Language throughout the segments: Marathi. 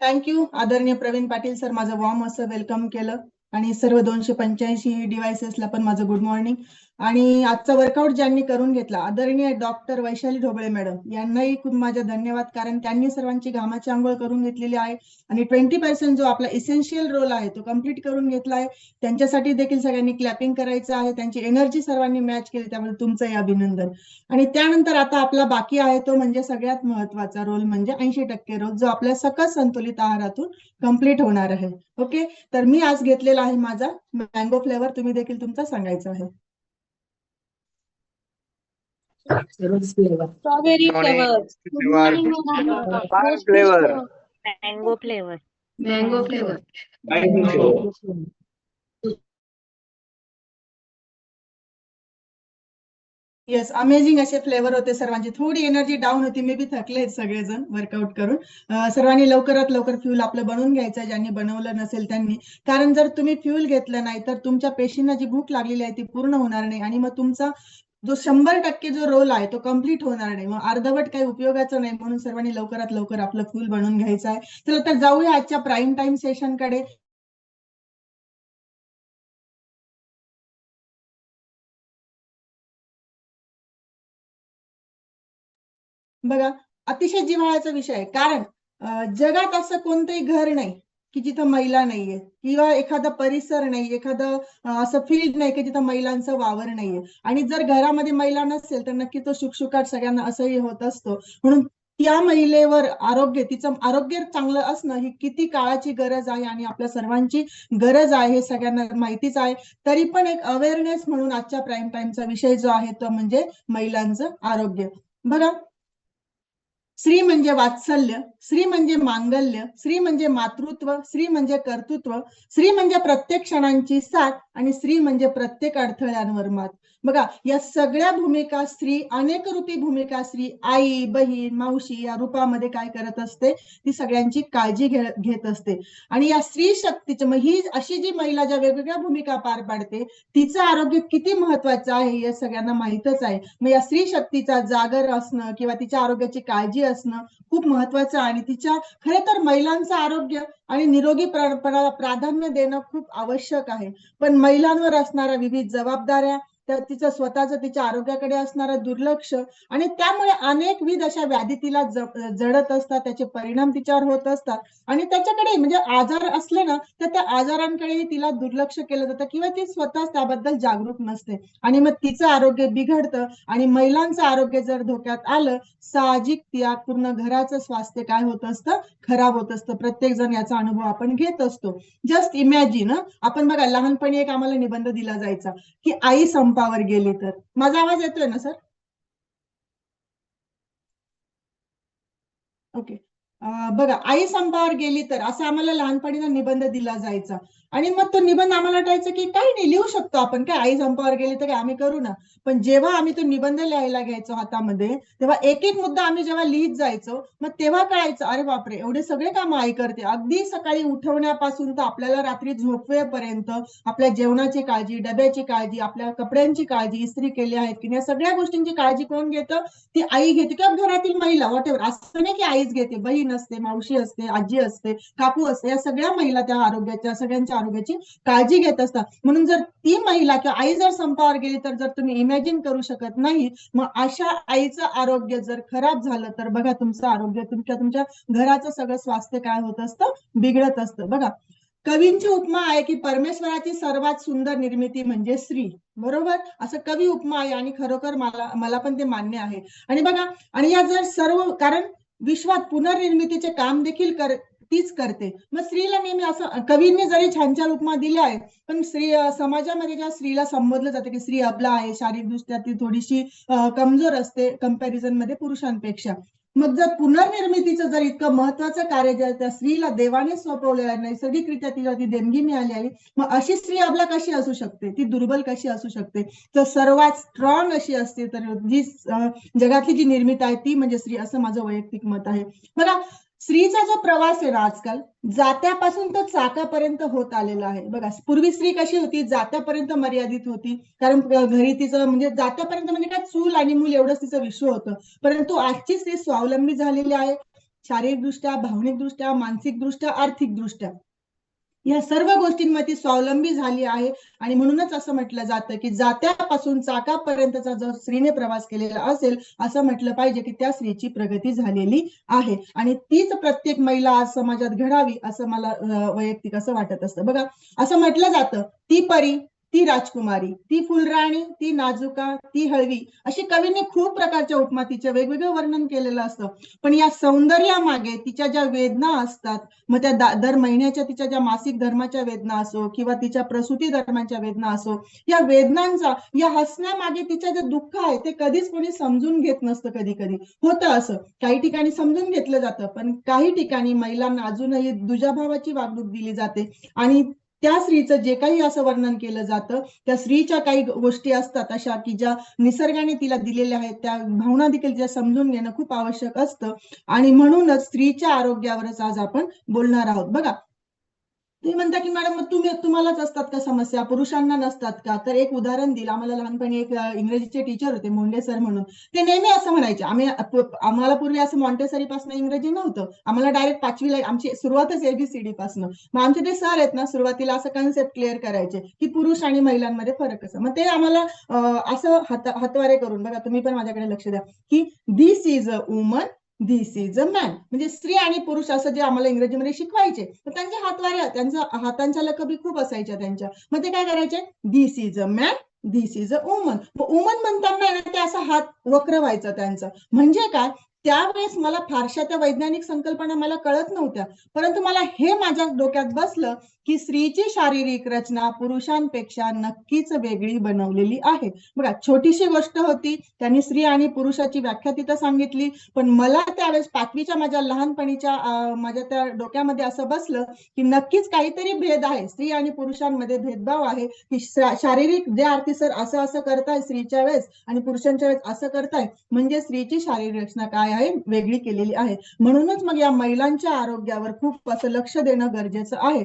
थँक्यू आदरणीय प्रवीण पाटील सर, माझं वॉर्म असं वेलकम केलं आणि सर्व 285 डिव्हाइसेसला पण माझं गुड मॉर्निंग. आणि आजचा वर्कआउट ज्यांनी करून घेतला आदरणीय डॉक्टर वैशाली ढोबळे मॅडम यांनाही खूप माझे धन्यवाद, कारण त्यांनी सर्वांची घामाची आंघोळ करून घेतलेली आहे आणि 20% जो आपला इसेन्शियल रोल आहे तो कम्प्लीट करून घेतला आहे. त्यांच्यासाठी देखील सगळ्यांनी क्लॅपिंग करायचं आहे. त्यांची एनर्जी सर्वांनी मॅच केली, त्यामुळे तुमचंही अभिनंदन. आणि त्यानंतर आता आपला बाकी आहे तो म्हणजे सगळ्यात महत्वाचा रोल म्हणजे 80% रोल, जो आपल्या सकस संतुलित आहारातून कम्प्लीट होणार आहे. ओके, तर मी आज घेतलेला आहे माझा मँगो फ्लेवर. तुम्ही देखील तुमचा सांगायचा आहे. Strawberry flavour, good morning madam. Flavour, mango flavour, mango flavour, yes, amazing असे फ्लेवर होते सर्वांची. थोडी एनर्जी डाऊन होती, मे बी थकले सगळेजण वर्कआउट करून. सर्वांनी लवकरात लवकर फ्यूल आपलं बनवून घ्यायचं, ज्यांनी बनवलं नसेल त्यांनी. कारण जर तुम्ही फ्यूल घेतलं नाही तर तुमच्या पेशींना जी भूक लागलेली आहे ती पूर्ण होणार नाही आणि मग तुमचा जो 100% जो रोल आहे तो कम्प्लीट होणार नाही, मग अर्धवट काही उपयोगाचं नाही. म्हणून सर्वांनी लवकरात लवकर आपलं फ्यूल बनवून घ्यायचं आहे. चला तर जाऊया आजच्या प्राईम टाइम सेशन कडे. बघा, अतिशय जिव्हाळ्याचा विषय आहे, कारण जगात असं कोणतंही घर नाही की जिथं महिला नाहीये, किंवा एखादा परिसर नाही, एखादं असं फील्ड नाही की जिथं महिलांचा वावर नाहीये. आणि जर घरामध्ये महिला नसेल तर नक्की तो शुकशुकाट सगळ्यांना असंही होत असतो. म्हणून त्या महिलेवर आरोग्य, तिचं आरोग्य चांगलं असणं ही किती काळाची गरज आहे आणि आपल्या सर्वांची गरज आहे हे सगळ्यांना माहितीच आहे. तरी पण एक अवेअरनेस म्हणून आजच्या प्राईम टाइमचा विषय जो आहे तो म्हणजे महिलांचं आरोग्य. बघा, स्त्री म्हणजे वात्सल्य, स्त्री म्हणजे मांगल्य, स्त्री म्हणजे मातृत्व, स्त्री म्हणजे कर्तृत्व, स्त्री म्हणजे प्रत्येक क्षणांची साथ आणि स्त्री म्हणजे प्रत्येक अडथळ्यांवर मात. बघा, या सगळ्या भूमिका स्त्री, अनेक रूपी भूमिका स्त्री आई, बहीण, मावशी या रूपामध्ये काय करत असते, ती सगळ्यांची काळजी घेत असते. आणि या स्त्री शक्तीचं, ही अशी जी महिला ज्या वेगवेगळ्या भूमिका पार पाडते तिचं आरोग्य किती महत्वाचं आहे हे सगळ्यांना माहितच आहे. मग या स्त्री शक्तीचा जागर असणं किंवा तिच्या आरोग्याची काळजी असणं खूप महत्वाचं आहे. आणि तिच्या खरे तर महिलांचं आरोग्य आणि निरोगी प्राधान्य देणं खूप आवश्यक आहे. पण महिलांवर असणाऱ्या विविध जबाबदाऱ्या, तर तिचं स्वतःचं तिच्या आरोग्याकडे असणारं दुर्लक्ष आणि त्यामुळे अनेकविध अशा व्याधी तिला जडत असतात, त्याचे परिणाम तिच्यावर होत असतात. आणि त्याच्याकडे म्हणजे आजार असले ना तर त्या आजारांकडेही तिला दुर्लक्ष केलं जातं किंवा ती स्वतःच त्याबद्दल जागरूक नसते आणि मग तिचं आरोग्य बिघडतं. आणि महिलांचं आरोग्य जर धोक्यात आलं, साहजिक त्या पूर्ण घराचं स्वास्थ्य काय होत असतं, खराब होत असतं. प्रत्येक जण याचा अनुभव आपण घेत असतो. जस्ट इमॅजिन, आपण बघा लहानपणी एक आम्हाला निबंध दिला जायचा की आई संपावर गेली तर. माझा आवाज येतोय ना सर? ओके. बघा, आई संपावर गेली तर असं आम्हाला लहानपणीचा निबंध दिला जायचा. आणि मग तो निबंध आम्हाला वाटायचं की काही नाही, लिहू शकतो आपण, काय आई संपावर गेली तर काय आम्ही करू ना. पण जेव्हा आम्ही तो निबंध लिहायला घ्यायचो हातामध्ये, तेव्हा एक एक मुद्दा आम्ही जेव्हा लिहित जायचो, मग तेव्हा कळायचं अरे बापरे, एवढे सगळे काम आई करते. अगदी सकाळी उठवण्यापासून तर आपल्याला रात्री झोपवेपर्यंत आपल्या जेवणाची काळजी, डब्याची काळजी, आपल्या कपड्यांची काळजी, इस्त्री केली आहेत की नाही, या सगळ्या गोष्टींची काळजी कोण घेतं? ती आई घेते किंवा घरातील महिला, वॉट एव्हर. असं नाही की आईच घेते, बहीण असते, मावशी असते, आजी असते, काकू असते, या सगळ्या महिला त्या आरोग्याच्या, सगळ्यांच्या आरोग्याची काळजी घेत असतात. म्हणून जर ती महिला किंवा आई जर संपावर गेली तर जर तुम्ही इमॅजिन करू शकत नाही, मग अशा आईचं आरोग्य जर खराब झालं तर बघा तुमचं आरोग्य, तुमच्या घराचं सगळं स्वास्थ्य काय होत असतं, बिघडत असतं. बघा, कवींची उपमा आहे की परमेश्वराची सर्वात सुंदर निर्मिती म्हणजे स्त्री. बरोबर, असं कवी उपमा आहे आणि खरोखर मला पण ते मान्य आहे. आणि बघा, आणि या जर सर्व, कारण विश्वात पुनर्निर्मितीचे काम देखील तीच करते. मग स्त्रीला नेहमी असं कवींनी जरी छान छान उपमा दिल्या आहेत, पण स्त्री समाजामध्ये ज्या स्त्रीला संबोधलं जातं की स्त्री अबला आहे, शारीरिकदृष्ट्या ती थोडीशी कमजोर असते कंपॅरिझन मध्ये पुरुषांपेक्षा. मग जर पुनर्निर्मितीचं जर इतकं महत्वाचं कार्य जर त्या स्त्रीला देवाने सोपवलेलं आहे, नैसर्गिकरित्या तिला ती देणगी मिळाली आहे, मग अशी स्त्री अबला कशी असू शकते, ती दुर्बल कशी असू शकते? तर सर्वात स्ट्रॉंग अशी असते तर जी जगातली जी निर्मिती आहे ती म्हणजे स्त्री, असं माझं वैयक्तिक मत आहे. बघा, स्त्रीचा जो प्रवास आहे ना आजकाल, जात्यापासून तर चाकापर्यंत होत आलेला आहे. बघा, पूर्वी स्त्री कशी होती, जात्यापर्यंत मर्यादित होती, कारण घरी तिचं म्हणजे जात्यापर्यंत म्हणजे काय, चूल आणि मूल एवढंच तिचं विश्व होतं. परंतु आजची स्त्री स्वावलंबी झालेली आहे. शारीरिकदृष्ट्या, भावनिकदृष्ट्या, मानसिकदृष्ट्या, आर्थिकदृष्ट्या या सर्व गोष्टींमध्ये स्वावलंबी झाली आहे. आणि म्हणूनच असं म्हटलं जातं की जात्यापासून चाकापर्यंतचा जो स्त्रीने प्रवास केलेला असेल असं म्हटलं पाहिजे की त्या स्त्रीची प्रगती झालेली आहे. आणि तीच प्रत्येक महिला आज समाजात घडावी असं मला वैयक्तिक असं वाटत असतं. बघा, असं म्हटलं जातं, ती परी, ती राजकुमारी, ती फुलराणी, ती नाजुका, ती हळवी, अशी कवींनी खूप प्रकारच्या उपमा तिचे वेगवेगळं वर्णन केलेलं असतं. पण या सौंदर्यामागे तिच्या ज्या वेदना असतात, मग त्या दर महिन्याच्या तिच्या ज्या मासिक धर्माच्या वेदना असो किंवा तिच्या प्रसूती दरम्यानच्या वेदना असो, या वेदनांचा, या हसण्यामागे तिचं जे दुःख आहे ते कधीच कोणी समजून घेत नसतं. कधी कधी होतं असं, काही ठिकाणी समजून घेतलं जातं, पण काही ठिकाणी महिलांना अजूनही दुजाभावाची वागणूक दिली जाते. आणि त्या स्त्रीचं जे काही असं वर्णन केलं जातं, त्या स्त्रीच्या काही गोष्टी असतात अशा की ज्या निसर्गाने तिला दिलेल्या आहेत, त्या भावना देखील तिला समजून घेणं खूप आवश्यक असतं. आणि म्हणूनच स्त्रीच्या आरोग्यावरच आज आपण बोलणार आहोत. बघा, तुम्ही म्हणता की मॅडम मग तुम्हालाच असतात का समस्या, पुरुषांना नसतात का? तर एक उदाहरण दिलं. आम्हाला लहानपणी एक इंग्रजीचे टीचर होते, मोंडे सर म्हणून. ते नेहमी असं म्हणायचे, आम्हाला पूर्वी असं मॉन्टेसरी पासून इंग्रजी नव्हतं, आम्हाला डायरेक्ट 5वीला आमची सुरुवातच ABCD पासून. मग आमचे ते सर आहेत ना, सुरुवातीला असं कन्सेप्ट क्लिअर करायचे की पुरुष आणि महिलांमध्ये फरक असं. मग ते आम्हाला असं हातवारे करून, बघा तुम्ही पण माझ्याकडे लक्ष द्या, की this is a woman, this is a man, म्हणजे स्त्री आणि पुरुष असं जे आम्हाला इंग्रजीमध्ये शिकवायचे. तर त्यांच्या हातवाऱ्या, त्यांच्या हातांच्या लकबी खूप असायच्या त्यांच्या. मग ते काय करायचे, this is a man, this is a woman. Woman म्हणताना ते असा हात वक्र व्हायचा त्यांचा. म्हणजे काय, त्यावेळेस मला फारशा त्या वैज्ञानिक संकल्पना मला कळत नव्हत्या, परंतु मला हे माझ्या डोक्यात बसलं की स्त्रीची शारीरिक रचना पुरुषांपेक्षा नक्कीच वेगळी बनवलेली आहे. बघा, छोटीशी गोष्ट होती, त्यांनी स्त्री आणि पुरुषाची व्याख्या तिथं सांगितली, पण मला त्यावेळेस 5वीच्या माझ्या लहानपणीच्या माझ्या त्या डोक्यामध्ये असं बसलं की नक्कीच काहीतरी भेद आहे, स्त्री आणि पुरुषांमध्ये भेदभाव आहे. की शारीरिक जे आरती सर असं असं करताय स्त्रीच्या वेळेस आणि पुरुषांच्या वेळेस असं करताय, म्हणजे स्त्रीची शारीरिक रचना काय आहे, वेगळी केलेली आहे. म्हणूनच मग या महिलांच्या आरोग्यावर खूप असं लक्ष देणं गरजेचं आहे.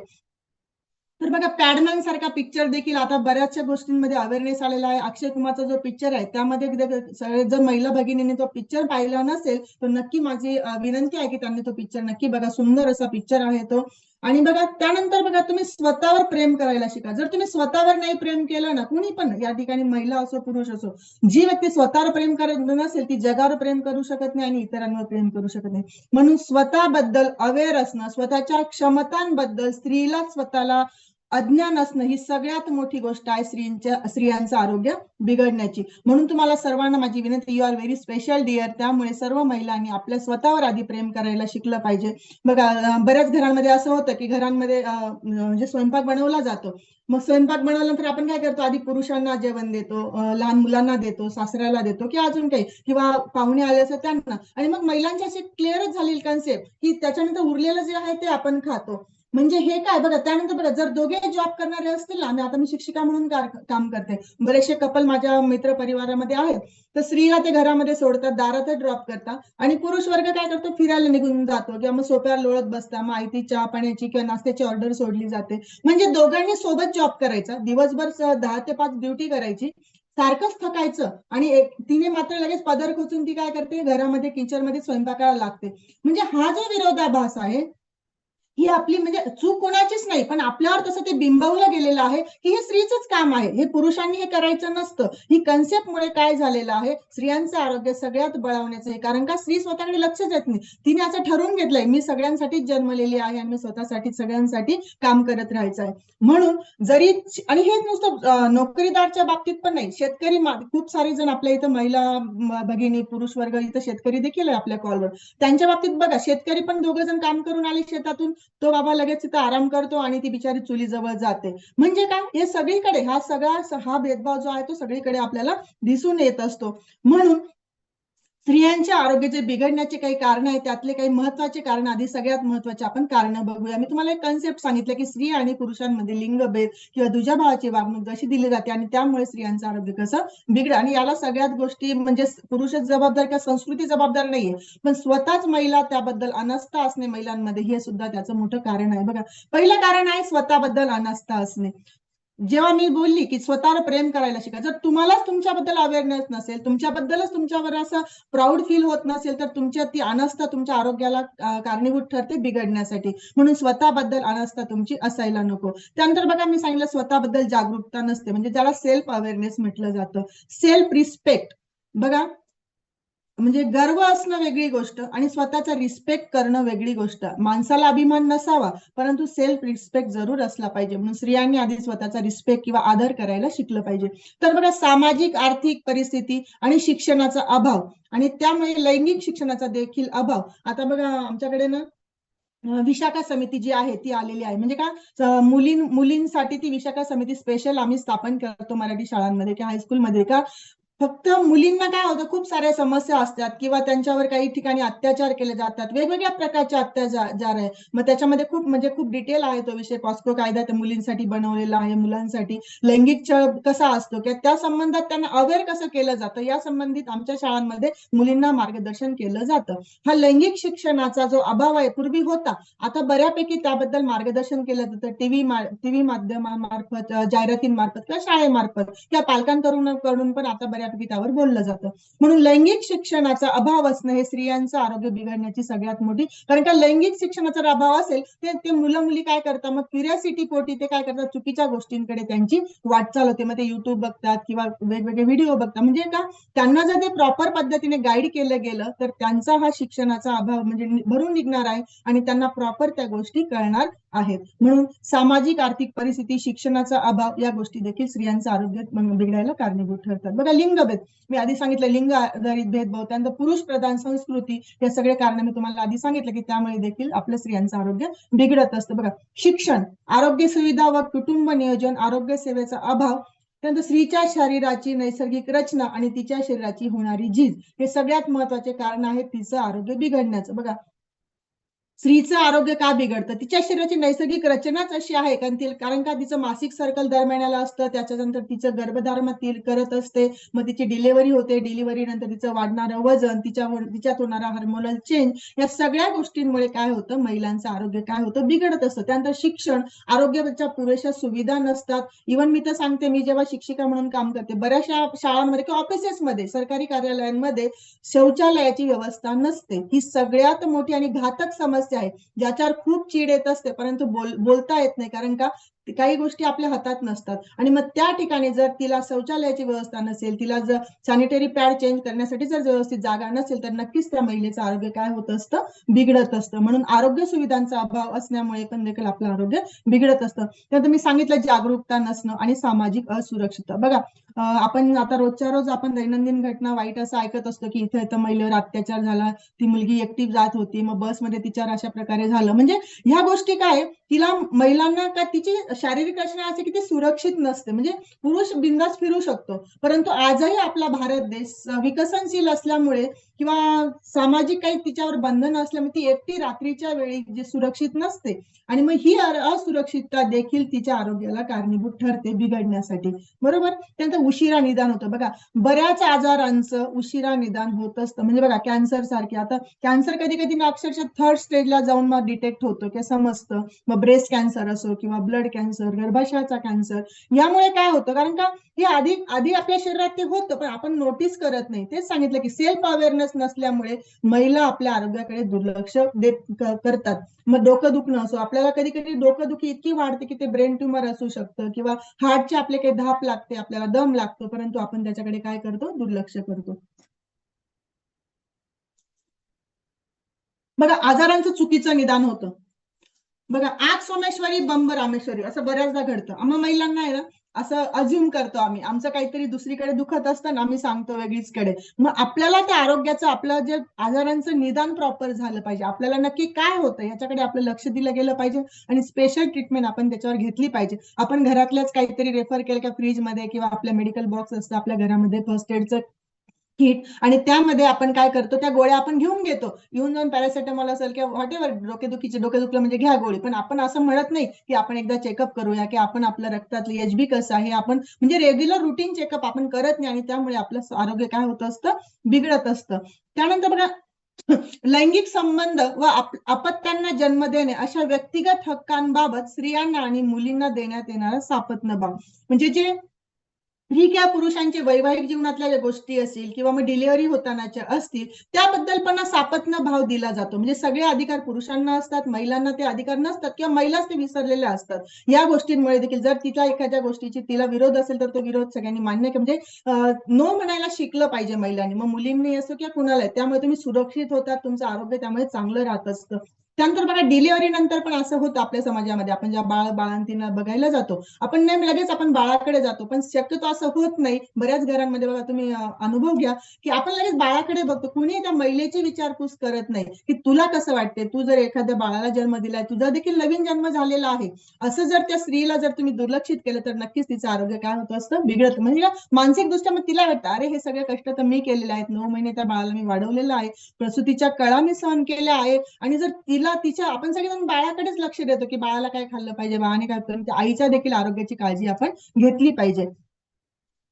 तर बघा, पॅडमॅन सारखा पिक्चर देखील आता बऱ्याचशा गोष्टींमध्ये अवेअरनेस आलेला आहे. अक्षय कुमारचा जो पिक्चर आहे त्यामध्ये सगळे जर महिला भगिनीने तो पिक्चर पाहिला नसेल तर नक्की माझी विनंती आहे की त्यांनी तो पिक्चर नक्की बघा. सुंदर असा पिक्चर आहे तो. आणि बघा, त्यानंतर बघा, तुम्ही स्वतःवर प्रेम करायला शिका. जर तुम्ही स्वतःवर नाही प्रेम केलं ना, कुणी पण, या ठिकाणी महिला असो पुरुष असो, जी व्यक्ती स्वतःवर प्रेम करत नसेल ती जगावर प्रेम करू शकत नाही आणि इतरांवर प्रेम करू शकत नाही. म्हणून स्वतःबद्दल अवेअर असणं, स्वतःच्या क्षमतांबद्दल स्त्रीला स्वतःला अज्ञान असणं ही सगळ्यात मोठी गोष्ट आहे स्त्रियांचं आरोग्य बिघडण्याची. म्हणून तुम्हाला सर्वांना माझी विनंती, you are very special dear. त्यामुळे सर्व महिलांनी आपल्या स्वतःवर आधी प्रेम करायला शिकलं पाहिजे. बघा, बऱ्याच घरांमध्ये असं होतं की घरांमध्ये म्हणजे स्वयंपाक बनवला जातो. मग स्वयंपाक बनवल्यानंतर आपण काय करतो, आधी पुरुषांना जेवण देतो, लहान मुलांना देतो, सासऱ्याला देतो, की अजून काही, किंवा पाहुणे आले असं त्यांना. आणि मग महिलांची अशी क्लिअरच झालेली कन्सेप्ट की त्याच्यानंतर उरलेलं जे आहे ते आपण खातो. म्हणजे हे काय, बघा, त्यानंतर बघा, जर दोघे जॉब करणारे असतील ना, आता मी शिक्षिका म्हणून काम करते, बरेचसे कपल माझ्या मित्र परिवारामध्ये आहेत, तर स्त्रीला ते घरामध्ये सोडतात, दारातच ड्रॉप करतात, आणि पुरुष वर्ग काय करतो, फिरायला निघून जातो किंवा मग सोप्यावर लोळत बसता. मग आयती चहा पाण्याची किंवा नाश्त्याची ऑर्डर सोडली जाते. म्हणजे दोघांनी सोबत जॉब करायचा, दिवसभर 10 ते 5 ड्युटी करायची, सारखंच थकायचं, आणि तिने मात्र लगेच पदर खोचून ती काय करते, घरामध्ये किचन मध्ये स्वयंपाकाला लागते. म्हणजे हा जो विरोधाभास आहे, ही आपली, म्हणजे चूक कोणाचीच नाही, पण आपल्यावर तसं ते बिंबवलं गेलेलं आहे की हे स्त्रीचंच काम आहे, हे पुरुषांनी हे करायचं नसतं. ही कन्सेप्टमुळे काय झालेलं आहे, स्त्रियांचं आरोग्य सगळ्यात बळावण्याचं आहे. कारण का, स्त्री स्वतःकडे लक्ष देत नाही. तिने असं ठरवून घेतलंय, मी सगळ्यांसाठीच जन्मलेली आहे आणि मी स्वतःसाठी सगळ्यांसाठी काम करत राहायचं आहे. म्हणून जरी, आणि हे नुसतं नोकरीदारच्या बाबतीत पण नाही, शेतकरी, खूप सारे जण आपल्या इथं महिला भगिनी, पुरुष वर्ग इथं शेतकरी देखील आहे आपल्या कॉलवर, त्यांच्या बाबतीत बघा, शेतकरी पण दोघं जण काम करून आले शेतातून, तो बाबा लगेच तिथे आराम करतो आणि ती बिचारी चुलीजवळ जाते. म्हणजे काय, हे सगळीकडे हा भेदभाव जो आहे तो सगळीकडे आपल्याला दिसून येत असतो. म्हणून स्त्रियांच्या आरोग्याचे बिघडण्याचे काही कारण आहेत, त्यातले काही महत्वाचे कारण, आधी सगळ्यात महत्वाचे आपण कारण बघूया. मी तुम्हाला एक कन्सेप्ट सांगितलं की स्त्री आणि पुरुषांमध्ये लिंगभेद किंवा दुजाभावाची वागणूक जशी दिली जाते आणि त्यामुळे स्त्रियांचं आरोग्य कसं बिघड, आणि याला सगळ्यात गोष्टी म्हणजे पुरुषच जबाबदार किंवा संस्कृती जबाबदार नाहीये, पण स्वतःच महिला त्याबद्दल अनास्था असणे महिलांमध्ये, हे सुद्धा त्याचं मोठं कारण आहे. बघा, पहिलं कारण आहे स्वतःबद्दल अनास्था असणे. जेव्हा मी बोलली की स्वतःवर प्रेम करायला शिका, जर तुम्हालाच तुमच्याबद्दल अवेअरनेस नसेल, तुमच्याबद्दलच तुमच्यावर असं प्राऊड फील होत नसेल, तर तुमच्या ती अनास्था तुमच्या आरोग्याला कारणीभूत ठरते बिघडण्यासाठी. म्हणून स्वतःबद्दल अनास्था तुमची असायला नको. त्यानंतर बघा मी सांगितलं स्वतःबद्दल जागरूकता नसते, म्हणजे ज्याला सेल्फ अवेअरनेस म्हटलं जातं. सेल्फ रिस्पेक्ट बघा, म्हणजे गर्व असणं वेगळी गोष्ट आणि स्वतःचा रिस्पेक्ट करणं वेगळी गोष्ट. माणसाला अभिमान नसावा, परंतु सेल्फ रिस्पेक्ट जरूर असला पाहिजे. म्हणून स्त्रियांनी आधी स्वतःचा रिस्पेक्ट किंवा आदर करायला शिकलं पाहिजे. तर बघा, सामाजिक आर्थिक परिस्थिती आणि शिक्षणाचा अभाव आणि त्यामुळे लैंगिक शिक्षणाचा देखील अभाव. आता बघा आमच्याकडे ना विशाखा समिती जी आहे ती आलेली आहे. म्हणजे का मुलींसाठी ती विशाखा समिती स्पेशल आम्ही स्थापन करतो मराठी शाळांमध्ये किंवा हायस्कूलमध्ये. का फक्त मुलींना काय होतं, खूप साऱ्या समस्या असतात किंवा त्यांच्यावर काही ठिकाणी अत्याचार केले जातात, वेगवेगळ्या प्रकारचे अत्याचार आहे. मग त्याच्यामध्ये खूप डिटेल आहे तो विषय. पॉस्को कायदा त्या मुलींसाठी बनवलेला आहे. मुलांसाठी लैंगिक छळ कसा असतो किंवा त्या संबंधात त्यांना अवेअर कसं केलं जातं या संबंधित आमच्या शाळांमध्ये मुलींना मार्गदर्शन केलं जातं. हा लैंगिक शिक्षणाचा जो अभाव आहे पूर्वी होता, आता बऱ्यापैकी त्याबद्दल मार्गदर्शन केलं जातं. टीव्ही माध्यमामार्फत, जाहिरातींमार्फत किंवा शाळेमार्फत किंवा पालकांकडून पण आता बऱ्यापैकी त्यावर बोललं जातं. म्हणून लैंगिक शिक्षणाचा अभाव असणं हे स्त्रियांचं आरोग्य बिघडण्याची सगळ्यात मोठी, कारण का लैंगिक शिक्षणाचा जर अभाव असेल ते मुलं मुली काय करतात, मग क्युरियोसिटी पोटी ते काय करतात, चुकीच्या गोष्टींकडे त्यांची वाटचाल होते. मग ते युट्यूब बघतात किंवा वेगवेगळे व्हिडिओ बघतात. म्हणजे का त्यांना जर ते प्रॉपर पद्धतीने गाईड केलं गेलं तर त्यांचा हा शिक्षणाचा अभाव म्हणजे भरून निघणार आहे आणि त्यांना प्रॉपर त्या गोष्टी कळणार आहेत. म्हणून सामाजिक आर्थिक परिस्थिती, शिक्षणाचा अभाव या गोष्टी देखील स्त्रियांचं आरोग्य बिघडायला कारणीभूत ठरतात. बघा, लिंगभेद मी आधी सांगितलं, लिंग आधारित भेदभाव, त्यानंतर पुरुष प्रधान संस्कृती, हे सगळे कारण मी तुम्हाला आधी सांगितलं की त्यामुळे देखील आपलं स्त्रियांचं आरोग्य बिघडत असतं. बघा, शिक्षण, आरोग्य सुविधा व कुटुंब नियोजन, आरोग्य सेवेचा अभाव, त्यानंतर स्त्रीच्या शरीराची नैसर्गिक रचना आणि तिच्या शरीराची होणारी झीज, हे सगळ्यात महत्वाचे कारण आहे तिचं आरोग्य बिघडण्याचं. बघा, स्त्रीचं आरोग्य का बिघडतं, तिच्या शरीराची नैसर्गिक रचनाच अशी आहे, कारण का तिचं मासिक सर्कल दर महिन्याला असतं, त्याच्यानंतर तिचं गर्भधारणा ती करत असते, मग तिची डिलिव्हरी होते, डिलिव्हरी नंतर तिचं वाढणारं वजन, तिच्यात होणारा हार्मोनल चेंज, या सगळ्या गोष्टींमुळे काय होतं, महिलांचं आरोग्य काय होतं, बिघडत असतं. त्यानंतर शिक्षण, आरोग्याच्या पुरेशा सुविधा नसतात. इव्हन मी तर सांगते, मी जेव्हा शिक्षिका म्हणून काम करते, बऱ्याचशा शाळांमध्ये किंवा ऑफिसेसमध्ये, सरकारी कार्यालयांमध्ये शौचालयाची व्यवस्था नसते. ही सगळ्यात मोठी आणि घातक समस्या आहे, ज्याच्यावर खूप चीड येत असते, परंतु बोलता येत नाही, कारण का काही गोष्टी आपल्या हातात नसतात. आणि मग त्या ठिकाणी जर तिला शौचालयाची व्यवस्था नसेल, तिला जर सॅनिटरी पॅड चेंज करण्यासाठी जर व्यवस्थित जागा नसेल, तर नक्कीच त्या महिलेचं आरोग्य काय होत असतं, बिघडत असतं. म्हणून आरोग्य सुविधांचा अभाव असल्यामुळे पण देखील आपलं आरोग्य बिघडत असतं. त्यानंतर मी सांगितलं जागरूकता नसणं आणि सामाजिक असुरक्षितता. बघा, आपण आता रोजच्या रोज आपण दैनंदिन घटना वाईट असं ऐकत असतो की इथं महिलेवर अत्याचार झाला, ती मुलगी एकटी जात होती, मग बसमध्ये तिच्यावर अशा प्रकारे झालं. म्हणजे ह्या गोष्टी काय, तिला महिलांना का तिची शारीरिक रचना असे की ती सुरक्षित नसते. म्हणजे पुरुष बिंदास फिरू शकतो, परंतु आजही आपला भारत देश विकसनशील असल्यामुळे किंवा सामाजिक काही तिच्यावर बंधन असल्यामुळे ती एकटी रात्रीच्या वेळी जे सुरक्षित नसते, आणि मग ही असुरक्षितता देखील तिच्या आरोग्याला कारणीभूत ठरते बिघडण्यासाठी. बरोबर. त्यानंतर उशिरा निदान होतं. बघा, बऱ्याच आजारांचं उशिरा निदान होत असतं. म्हणजे बघा, कॅन्सर सारखे, आता कॅन्सर कधी कधी अक्षरशः थर्ड स्टेजला जाऊन मग डिटेक्ट होतं किंवा समजतं. मग ब्रेस्ट कॅन्सर असो किंवा ब्लड कॅन्सर, गर्भाशयाचा कॅन्सर, यामुळे काय होतं, कारण का हे आधी आपल्या शरीरात ते होतं पण आपण नोटीस करत नाही. तेच सांगितलं की सेल्फ अवेअरनेस नसल्यामुळे महिला आपल्या आरोग्याकडे दुर्लक्ष करतात. मग डोकं दुखणं असो, आपल्याला कधी कधी डोकंदुखी इतकी वाढते की ते ब्रेन ट्यूमर असू शकतं किंवा हार्टचे आपले काही धाप लागते, आपल्याला दम लागतो, परंतु आपण त्याच्याकडे काय करतो, दुर्लक्ष करतो. बघा, आजारांचं चुकीचं निदान होतं. बघा, आग सोमेश्वरी बंब रामेश्वरी असं बऱ्याचदा घडतं. आम्हा महिलांना आहे ना, असं अज्युम करतो आम्ही, आमचं काहीतरी दुसरीकडे दुखत असतं ना, आम्ही सांगतो वेगळीचकडे. मग आपल्याला त्या आरोग्याचं, आपलं जे आजारांचं निदान प्रॉपर झालं पाहिजे, आपल्याला नक्की काय होतं याच्याकडे आपलं लक्ष दिलं गेलं पाहिजे आणि स्पेशल ट्रीटमेंट आपण त्याच्यावर घेतली पाहिजे. आपण घरातल्याच काहीतरी रेफर केलं का फ्रीजमध्ये किंवा आपल्या मेडिकल बॉक्स असतं आपल्या घरामध्ये फर्स्ट एडचं किट, आणि त्यामध्ये आपण काय करतो, त्या गोळ्या आपण घेऊन जाऊन पॅरासिटामॉल असेल किंवा व्हॉट एव्हर, डोकं दुखलं म्हणजे घ्या गोळी. पण आपण असं म्हणत नाही की आपण एकदा चेकअप करूया की आपण आपलं रक्तातलं एचबी कसं आहे, आपण म्हणजे रेग्युलर रुटीन चेकअप आपण करत नाही आणि त्यामुळे आपलं आरोग्य काय होत असतं, बिघडत असतं. त्यानंतर बघा, लैंगिक संबंध व अपत्यांना जन्म देणे अशा व्यक्तिगत हक्कांबाबत स्त्रियांना आणि मुलींना देण्यात येणारा सापत्न भाव, म्हणजे जे स्त्री किंवा पुरुषांचे वैवाहिक जीवनातल्या ज्या गोष्टी असतील किंवा मग डिलिव्हरी होतानाच्या असतील त्याबद्दल पण सापत्न भाव दिला जातो. म्हणजे सगळे अधिकार पुरुषांना असतात, महिलांना ते अधिकार नसतात किंवा महिलाच ते विसरलेल्या असतात. या गोष्टींमुळे देखील जर तिच्या एखाद्या गोष्टीची तिला विरोध असेल तर तो विरोध सगळ्यांनी मान्य म्हणजे नो म्हणायला शिकलं पाहिजे महिलांनी, मग मुलींनी असो किंवा कुणाला. त्यामुळे तुम्ही सुरक्षित होतात, तुमचं आरोग्य त्यामुळे चांगलं राहत असतं. त्यानंतर बघा डिलिव्हरी नंतर पण असं होतं आपल्या समाजामध्ये, आपण ज्या बाळंतींना बघायला जातो आपण नाही लगेच आपण बाळाकडे जातो, पण शक्यतो असं होत नाही. बऱ्याच घरांमध्ये बघा तुम्ही अनुभव घ्या की आपण लगेच बाळाकडे बघतो, कुणी त्या महिलेची विचारपूस करत नाही की तुला कसं वाटते, तू जर एखाद्या बाळाला जन्म दिलाय, तुझा देखील नवीन जन्म झालेला आहे, असं जर त्या स्त्रीला जर तुम्ही दुर्लक्षित केलं तर नक्कीच तिचं आरोग्य काय होत असतं, बिघडत. म्हणजे मानसिक दृष्ट्या मग तिला वाटतं अरे हे सगळे कष्ट तर मी केलेले आहेत, 9 महिने त्या बाळाला मी वाढवलेलं आहे, प्रसूतीच्या कळा मी सहन केल्या आहे, आणि जर तिला तिच्या आपण सगळेजण बाळाकडेच लक्ष देतो की बाळाला काय खाल्लं पाहिजे, बाळाने काय करून, आईच्या देखील आरोग्याची काळजी आपण घेतली पाहिजे.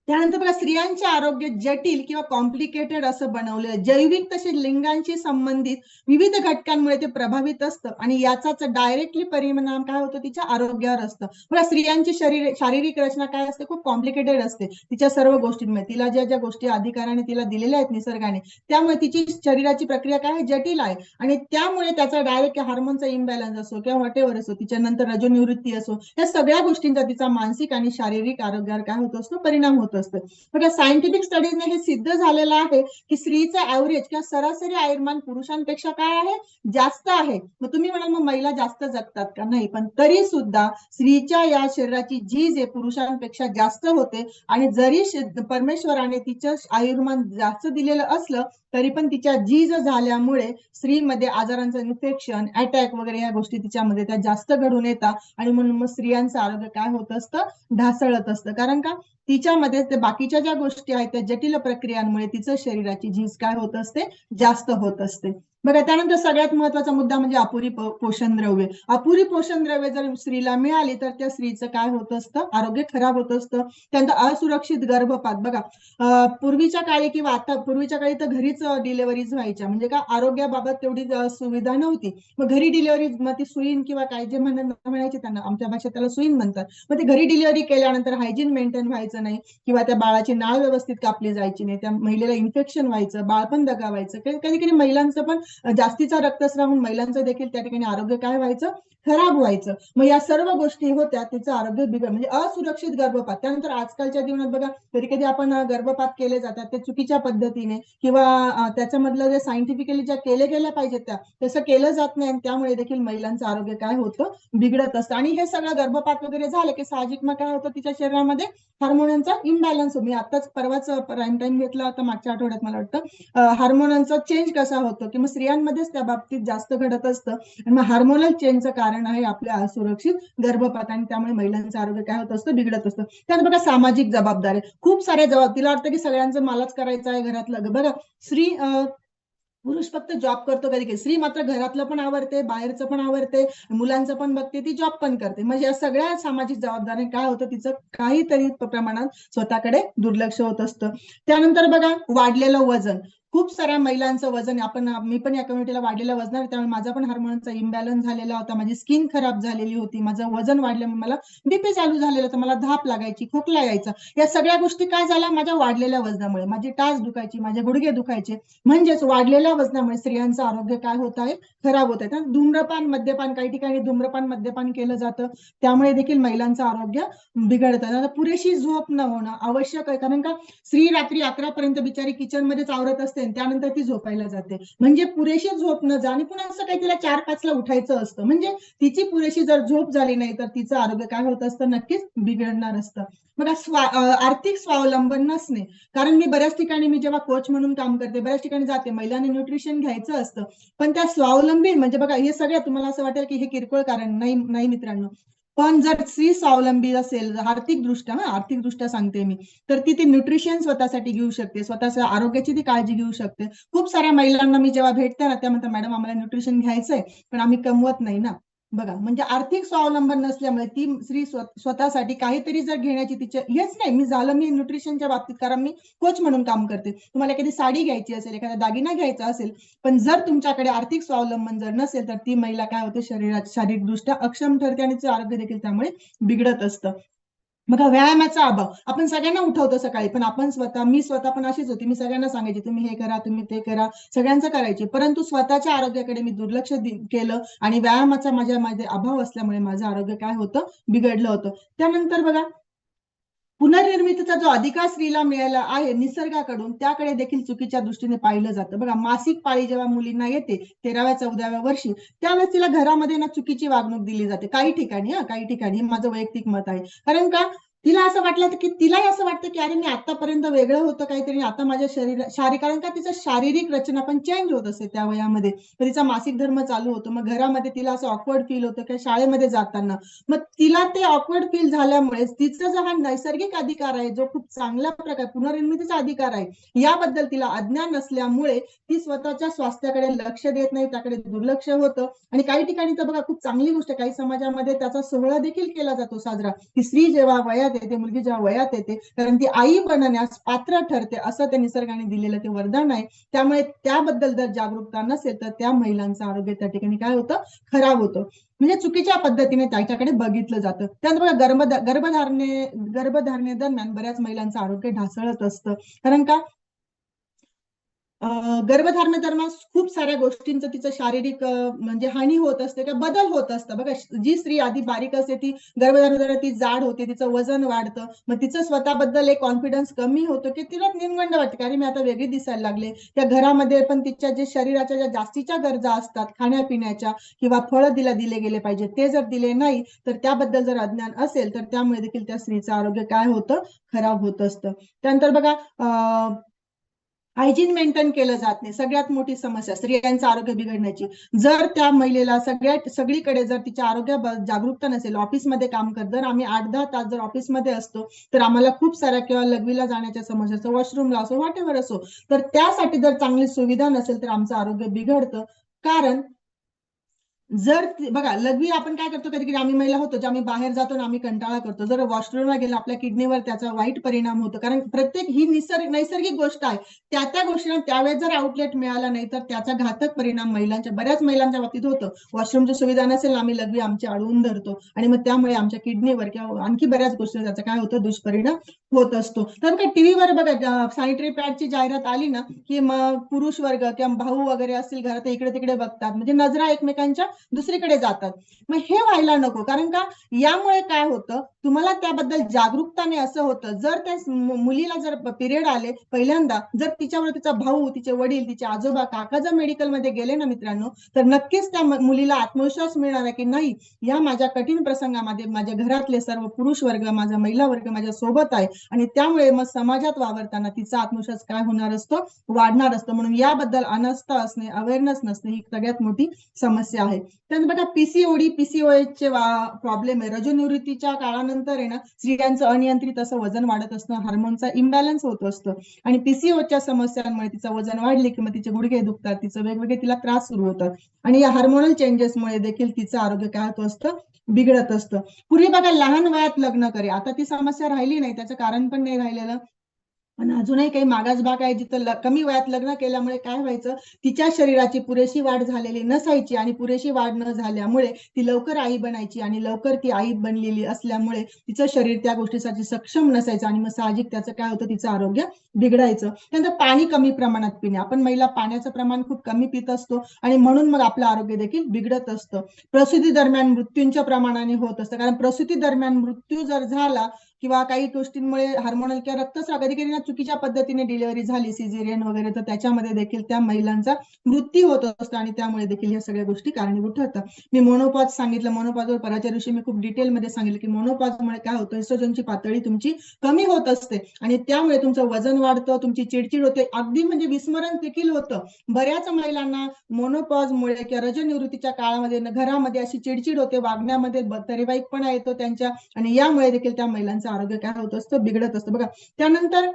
त्यानंतर बघा स्त्रियांचे आरोग्य जटिल किंवा कॉम्प्लिकेटेड असं बनवलेलं, जैविक तसे लिंगांशी संबंधित विविध घटकांमुळे ते प्रभावित असतं आणि याचाच डायरेक्टली परिणाम काय होतो तिच्या आरोग्यावर असतं. बघा स्त्रियांची शारीरिक रचना काय असते, खूप कॉम्प्लिकेटेड असते. तिच्या सर्व गोष्टींमुळे तिला ज्या ज्या गोष्टी अधिकाराने तिला दिलेल्या आहेत निसर्गाने, त्यामुळे तिची शरीराची प्रक्रिया काय जटिल आहे आणि त्यामुळे त्याचा डायरेक्ट हार्मोनचा इम्बॅलन्स असो किंवा व्हॉटेवर असो, तिच्या नंतर रजोनिवृत्ती असो, या सगळ्या गोष्टींचा तिचा मानसिक आणि शारीरिक आरोग्यावर काय होत असतो, परिणाम होत असतो. बघा सायंटिफिक स्टडीजने हे सिद्ध झालेलं आहे की स्त्रीचं ऍव्हरेज किंवा सरासरी आयुर्मान पुरुषांपेक्षा काय आहे, जास्त आहे. मग तुम्ही म्हणाल मग महिला जास्त जगतात का, नाही, पण तरी सुद्धा स्त्रीच्या या शरीराची झीज आहे पुरुषांपेक्षा जास्त होते. आणि जरी परमेश्वराने तिचं आयुर्मान जास्त दिलेलं असलं तरी पण तिच्या झीज झाल्यामुळे स्त्रीमध्ये आजारांचं इन्फेक्शन, अटॅक वगैरे या गोष्टी तिच्यामध्ये त्या जास्त घडून येतात आणि म्हणून मग स्त्रियांचं आरोग्य काय होत असतं, ढासळत असतं. कारण का, तिच्यामध्ये ते बाकीच्या ज्या गोष्टी आहेत त्या जटिल प्रक्रियांमुळे तिचं शरीराची झीज काय होत असते, जास्त होत असते. बघा त्यानंतर सगळ्यात महत्वाचा मुद्दा म्हणजे अपुरी पोषण द्रव्य. अपुरी पोषण द्रव्य जर स्त्रीला मिळाली तर त्या स्त्रीचं काय होत असतं, आरोग्य खराब होत असतं. त्यानंतर असुरक्षित गर्भपात. बघा पूर्वीच्या काळी किंवा आता पूर्वीच्या काळी तर घरीच डिलिव्हरीज व्हायच्या, म्हणजे का आरोग्याबाबत तेवढी सुविधा नव्हती. मग घरी डिलिव्हरी, मग ती सुईन किंवा काय जे म्हणायचे त्यांना, आमच्या भाषेत त्याला सुईन म्हणतात. मग ते घरी डिलिव्हरी केल्यानंतर हायजीन मेंटेन व्हायचं नाही किंवा त्या बाळाची नाळ व्यवस्थित कापली जायची नाही, त्या महिलेला इन्फेक्शन व्हायचं, बाळ पण दगावायचं. कधी कधी महिलांचं पण जास्तीचा रक्तस्राव होऊन महिलांचं देखील त्या ठिकाणी आरोग्य काय व्हायचं, खराब व्हायचं. मग या सर्व गोष्टी होत्या, तिचं आरोग्य बिघड म्हणजे असुरक्षित गर्भपात. त्यानंतर आजकालच्या जीवनात बघा कधी कधी आपण गर्भपात केले जातात ते चुकीच्या पद्धतीने किंवा त्याच्यामधलं जे सायंटिफिकली ज्या केले गेल्या पाहिजेत त्या तसं केलं जात नाही, आणि त्यामुळे देखील महिलांचं आरोग्य काय होतं, बिघडत असतं. आणि हे सगळं गर्भपात वगैरे झालं की साहजिक मग काय होतं, तिच्या शरीरामध्ये हार्मोनांचा इम्बॅलन्स. मी आताच परवाच प्राईम टाइम घेतला होता मागच्या आठवड्यात मला वाटतं, हार्मोनांचा चेंज कसा होतो की मग स्त्रियांमध्येच त्या बाबतीत जास्त घडत असतं. आणि मग हार्मोनल चेंजचं कारण आहे आपल्या असुरक्षित गर्भपात, आणि त्यामुळे महिलांचं आरोग्य काय होत असतं, बिघडत असतं. त्यानंतर बघा सामाजिक जबाबदारी, खूप साऱ्या जबाब तिला वाटतं की सगळ्यांचं मलाच करायचं आहे घरातलं. बघा स्त्री पुरुष फक्त जॉब करतो कधी कधी, स्त्री मात्र घरातलं पण आवरते, बाहेरचं पण आवरते, मुलांचं पण बघते, ती जॉब पण करते. म्हणजे या सगळ्या सामाजिक जबाबदारी काय होतं, तिचं काहीतरी प्रमाणात स्वतःकडे दुर्लक्ष होत असतं. त्यानंतर बघा वाढलेलं वजन, खूप साऱ्या महिलांचं वजन, मी पण या कम्युनिटीला वाढलेलं वजन, त्यामुळे माझा पण हार्मोनचा इम्बॅलन्स झालेला होता, माझी स्किन खराब झालेली होती, माझं वजन वाढल्यामुळे मला बीपी चालू झालेलं होतं, मला धाप लागायची, खोकला यायचा. या सगळ्या गोष्टी काय झाल्या, माझ्या वाढलेल्या वजनामुळे. माझी टाच दुखायची, माझे गुडघे दुखायचे. म्हणजेच वाढलेल्या वजनामुळे स्त्रियांचं आरोग्य काय होत आहे, खराब होत आहे. धूम्रपान, मद्यपान, काही ठिकाणी धूम्रपान मद्यपान केलं जातं, त्यामुळे देखील महिलांचं आरोग्य बिघडतं. पुरेशी झोप न होणं आवश्यक आहे, कारण का स्त्री रात्री 11 पर्यंत बिचारी किचन मध्येच आवरत असते, त्यानंतर ती झोपायला जाते. म्हणजे पुरेशी झोप न जा, आणि पुन्हा असं काही तिला 4-5 ला उठायचं असतं. म्हणजे तिची पुरेशी जर झोप झाली नाही तर तिचं आरोग्य काय होत असतं, नक्कीच बिघडणार असतं. बघा आर्थिक स्वावलंबन नसणे, कारण मी बऱ्याच ठिकाणी, मी जेव्हा कोच म्हणून काम करते, बऱ्याच ठिकाणी जाते, महिलांनी न्यूट्रिशन घ्यायचं असतं, पण त्या स्वावलंबी म्हणजे बघा हे सगळं तुम्हाला असं वाटेल की हे किरकोळ कारण नाही, नाही मित्रांनो. पण जर स्त्री स्वावलंबी असेल आर्थिक दृष्ट्या सांगते मी, तर ती न्यूट्रिशन स्वतःसाठी घेऊ शकते, स्वतःच्या आरोग्याची ती काळजी घेऊ शकते. खूप साऱ्या महिलांना मी जेव्हा भेटते ना, त्या म्हणतात मॅडम आम्हाला न्यूट्रिशन घ्यायचंय पण आम्ही कमवत नाही ना. बघा, म्हणजे आर्थिक स्वावलंबन नसल्यामुळे ती स्त्री स्वतःसाठी काहीतरी जर घेण्याची तिच्या हेच नाही, मी न्यूट्रिशनच्या बाबतीत, कारण मी कोच म्हणून काम करते, तुम्हाला एखादी साडी घ्यायची असेल, एखादा दागिना घ्यायचा असेल, पण जर तुमच्याकडे आर्थिक स्वावलंबन जर नसेल तर ती महिला काय होते, शारीरिकदृष्ट्या अक्षम ठरते आणि तिचं आरोग्य देखील त्यामुळे बिघडत असतं. बघा, व्यायामाचा अभाव, आपण सगळ्यांना उठवतो सकाळी, पण मी स्वतः पण अशीच होती, मी सगळ्यांना सांगायची तुम्ही हे करा, तुम्ही ते करा, सगळ्यांचं करायचे, परंतु स्वतःच्या आरोग्याकडे मी दुर्लक्ष केलं आणि व्यायामाचा माझ्यामध्ये अभाव असल्यामुळे माझं आरोग्य काय होतं, बिघडलं होतं. त्यानंतर बघा, पुनर्निर्मितीचा जो अधिकार स्त्रीला मिळाला आहे निसर्गाकडून, त्याकडे देखील चुकीच्या दृष्टीने पाहिलं जातं. बघा, मासिक पाळी जेव्हा मुलींना येते 13व्या-14व्या वर्षी, त्यावेळेस तिला घरामध्ये ना चुकीची वागणूक दिली जाते काही ठिकाणी, माझं वैयक्तिक मत आहे. कारण का, तिला असं वाटलं की तिलाही असं वाटतं की अरे मी आतापर्यंत वेगळं होतं काहीतरी, आता माझ्या कारण का तिचं शारीरिक रचना पण चेंज होत असते त्या वयामध्ये, तर तिचा मासिक धर्म चालू होतो, मग घरामध्ये तिला असं ऑकवर्ड फील होतं की शाळेमध्ये जाताना, मग तिला ते ऑकवर्ड फील झाल्यामुळे तिचा जो हा नैसर्गिक अधिकार आहे, जो खूप चांगल्या प्रकारे पुनर्निर्मितीचा अधिकार आहे, याबद्दल तिला अज्ञान नसल्यामुळे ती स्वतःच्या स्वास्थ्याकडे लक्ष देत नाही, त्याकडे दुर्लक्ष होतं. आणि काही ठिकाणी तर बघा, खूप चांगली गोष्ट, काही समाजामध्ये त्याचा सोहळा देखील केला जातो साजरा, की स्त्री जेव्हा वयात येते, मुलगी जेव्हा वयात येते, कारण ती आई बनण्यास पात्र ठरते, असं त्या निसर्गाने दिलेलं ते वरदान आहे. त्यामुळे त्याबद्दल जर जागरूकता नसेल तर त्या महिलांचं आरोग्य त्या ठिकाणी काय होतं, खराब होतं, म्हणजे चुकीच्या पद्धतीने त्याच्याकडे बघितलं जातं. त्यानंतर बघा, गर्भधारणे दरम्यान बऱ्याच महिलांचं आरोग्य ढासळत असतं. कारण का, गर्भधारणे दरम्यान खूप साऱ्या गोष्टींचं तिचं शारीरिक म्हणजे हानी होत असते, का बदल होत असतं. बघा, जी स्त्री आधी बारीक असते ती गर्भधारणे दरम्यान ती जाड होते, तिचं वजन वाढतं, मग तिचं स्वतःबद्दल एक कॉन्फिडन्स कमी होतो, की तिला निर्मंड वाटते, अरे मी आता वेगळी दिसायला लागले. त्या घरामध्ये पण तिच्या जे शरीराच्या ज्या जास्तीच्या गरजा असतात खाण्यापिण्याच्या किंवा फळं दिले गेले पाहिजे, ते जर दिले नाही तर त्याबद्दल जर अज्ञान असेल तर त्यामुळे देखील त्या स्त्रीचं आरोग्य काय होतं, खराब होत असतं. त्यानंतर बघा, हायजीन मेंटेन केलं जात नाही, सगळ्यात मोठी समस्या स्त्रियांचं आरोग्य बिघडण्याची. जर त्या महिलेला सगळीकडे जर तिच्या आरोग्य जागरूकता नसेल, ऑफिसमध्ये काम करत, जर आम्ही 8-10 तास जर ऑफिसमध्ये असतो तर आम्हाला खूप साऱ्या किंवा लघवीला जाण्याच्या समस्या असो, वॉशरूमला असो, व्हॉटएव्हर असो, तर त्यासाठी जर चांगली सुविधा नसेल तर आमचं आरोग्य बिघडतं. कारण जर बघा, लघवी आपण काय करतो, कधी कधी आम्ही महिला होतो, जे आम्ही बाहेर जातो ना, आम्ही कंटाळा करतो, जर वॉशरूमला गेलो आपल्या किडनीवर त्याचा वाईट परिणाम होतो, कारण प्रत्येक ही नैसर्गिक गोष्ट आहे, त्या गोष्टीला त्यावेळेस जर आउटलेट मिळाला नाही तर त्याचा घातक परिणाम बऱ्याच महिलांच्या बाबतीत होतो. वॉशरूमची सुविधा नसेल, आम्ही लघवी आमची अडवून धरतो आणि मग त्यामुळे आमच्या किडनीवर किंवा आणखी बऱ्याच गोष्टी त्याचा काय होतं, दुष्परिणाम होत असतो. तर काय टीव्हीवर बघा, सॅनिटरी पॅडची जाहिरात आली ना की मग पुरुष वर्ग किंवा भाऊ वगैरे असतील घरात, इकडे तिकडे बघतात, म्हणजे नजरा एकमेकांच्या दुसरीकडे जातात. मग हे व्हायला नको, कारण का, यामुळे काय होतं, तुम्हाला त्याबद्दल जागरूकताने असं होतं, जर त्या मुलीला जर पिरियड आले पहिल्यांदा, जर तिच्यावर तिचा भाऊ, तिचे वडील, तिचे आजोबा, काका जर मेडिकलमध्ये गेले ना मित्रांनो, तर नक्कीच त्या मुलीला आत्मविश्वास मिळणार आहे की नाही, या माझ्या कठीण प्रसंगामध्ये माझ्या घरातले सर्व पुरुष वर्ग, माझा महिला वर्ग माझ्या सोबत आहे, आणि त्यामुळे मग समाजात वावरताना तिचा आत्मविश्वास काय होणार असतो, वाढणार असतो. म्हणून याबद्दल अनास्था असणे, अवेअरनेस नसणे ही सगळ्यात मोठी समस्या आहे. त्यानंतर बघा, पीसीओएसचे प्रॉब्लेम आहे. रजोनिवृत्तीच्या काळानंतर आहे ना, स्त्रियांचं अनियंत्रित असं वजन वाढत असतं, हार्मोनचा इम्बॅलन्स होत असतो, आणि पीसीओच्या समस्यांमुळे तिचं वजन वाढले की मग तिचे गुडघे दुखतात, तिचं वेगवेगळे तिला त्रास सुरू होतात, आणि या हार्मोनल चेंजेसमुळे देखील तिचं आरोग्य काय होत असतं, बिघडत असतं. पूर्वी बघा, लहान वयात लग्न करे, आता ती समस्या राहिली नाही, त्याचं कारण पण नाही राहिलेलं, पण अजूनही काही मागास भाग आहे जिथं कमी वयात लग्न केल्यामुळे काय व्हायचं, तिच्या शरीराची पुरेशी वाढ झालेली नसायची, आणि पुरेशी वाढ न झाल्यामुळे ती लवकर आई बनायची, आणि लवकर ती आई बनलेली असल्यामुळे तिचं शरीर त्या गोष्टीसाठी सक्षम नसायचं, आणि मग साहजिक त्याचं काय होतं, तिचं आरोग्य बिघडायचं. त्यानंतर पाणी कमी प्रमाणात पिणे, आपण महिला पाण्याचं प्रमाण खूप कमी पित असतो, आणि म्हणून मग आपलं आरोग्य देखील बिघडत असतं. प्रसूती दरम्यान मृत्यूंच्या प्रमाणाने होत असतं, कारण प्रसूती दरम्यान मृत्यू जर झाला किंवा काही गोष्टींमुळे हार्मोनल किंवा रक्तस्राव, कधी कधी चुकीच्या पद्धतीने डिलिव्हरी झाली, सिझेरियन वगैरे, तर त्याच्यामध्ये देखील त्या महिलांचा मृत्यू होत असतो, आणि त्यामुळे देखील या सगळ्या गोष्टी कारणीभूत ठरतात. मी मोनोपॉज सांगितलं, मोनोपॉजवर परवाच्या दिवशी मी खूप डिटेलमध्ये सांगितलं की मोनोपॉजमुळे काय होतं, एस्ट्रोजनची पातळी तुमची कमी होत असते, आणि त्यामुळे तुमचं वजन वाढतं, तुमची चिडचिड होते, अगदी म्हणजे विस्मरण देखील होतं. बऱ्याच महिलांना मोनोपॉजमुळे किंवा रजनिवृत्तीच्या काळामध्ये घरामध्ये अशी चिडचिड होते, वागण्यामध्ये तरेवाईकपणा येतो त्यांच्या, आणि यामुळे देखील त्या महिलांचं आरोग्य काय होत असतं, बिघडत असतं. बघा, त्यानंतर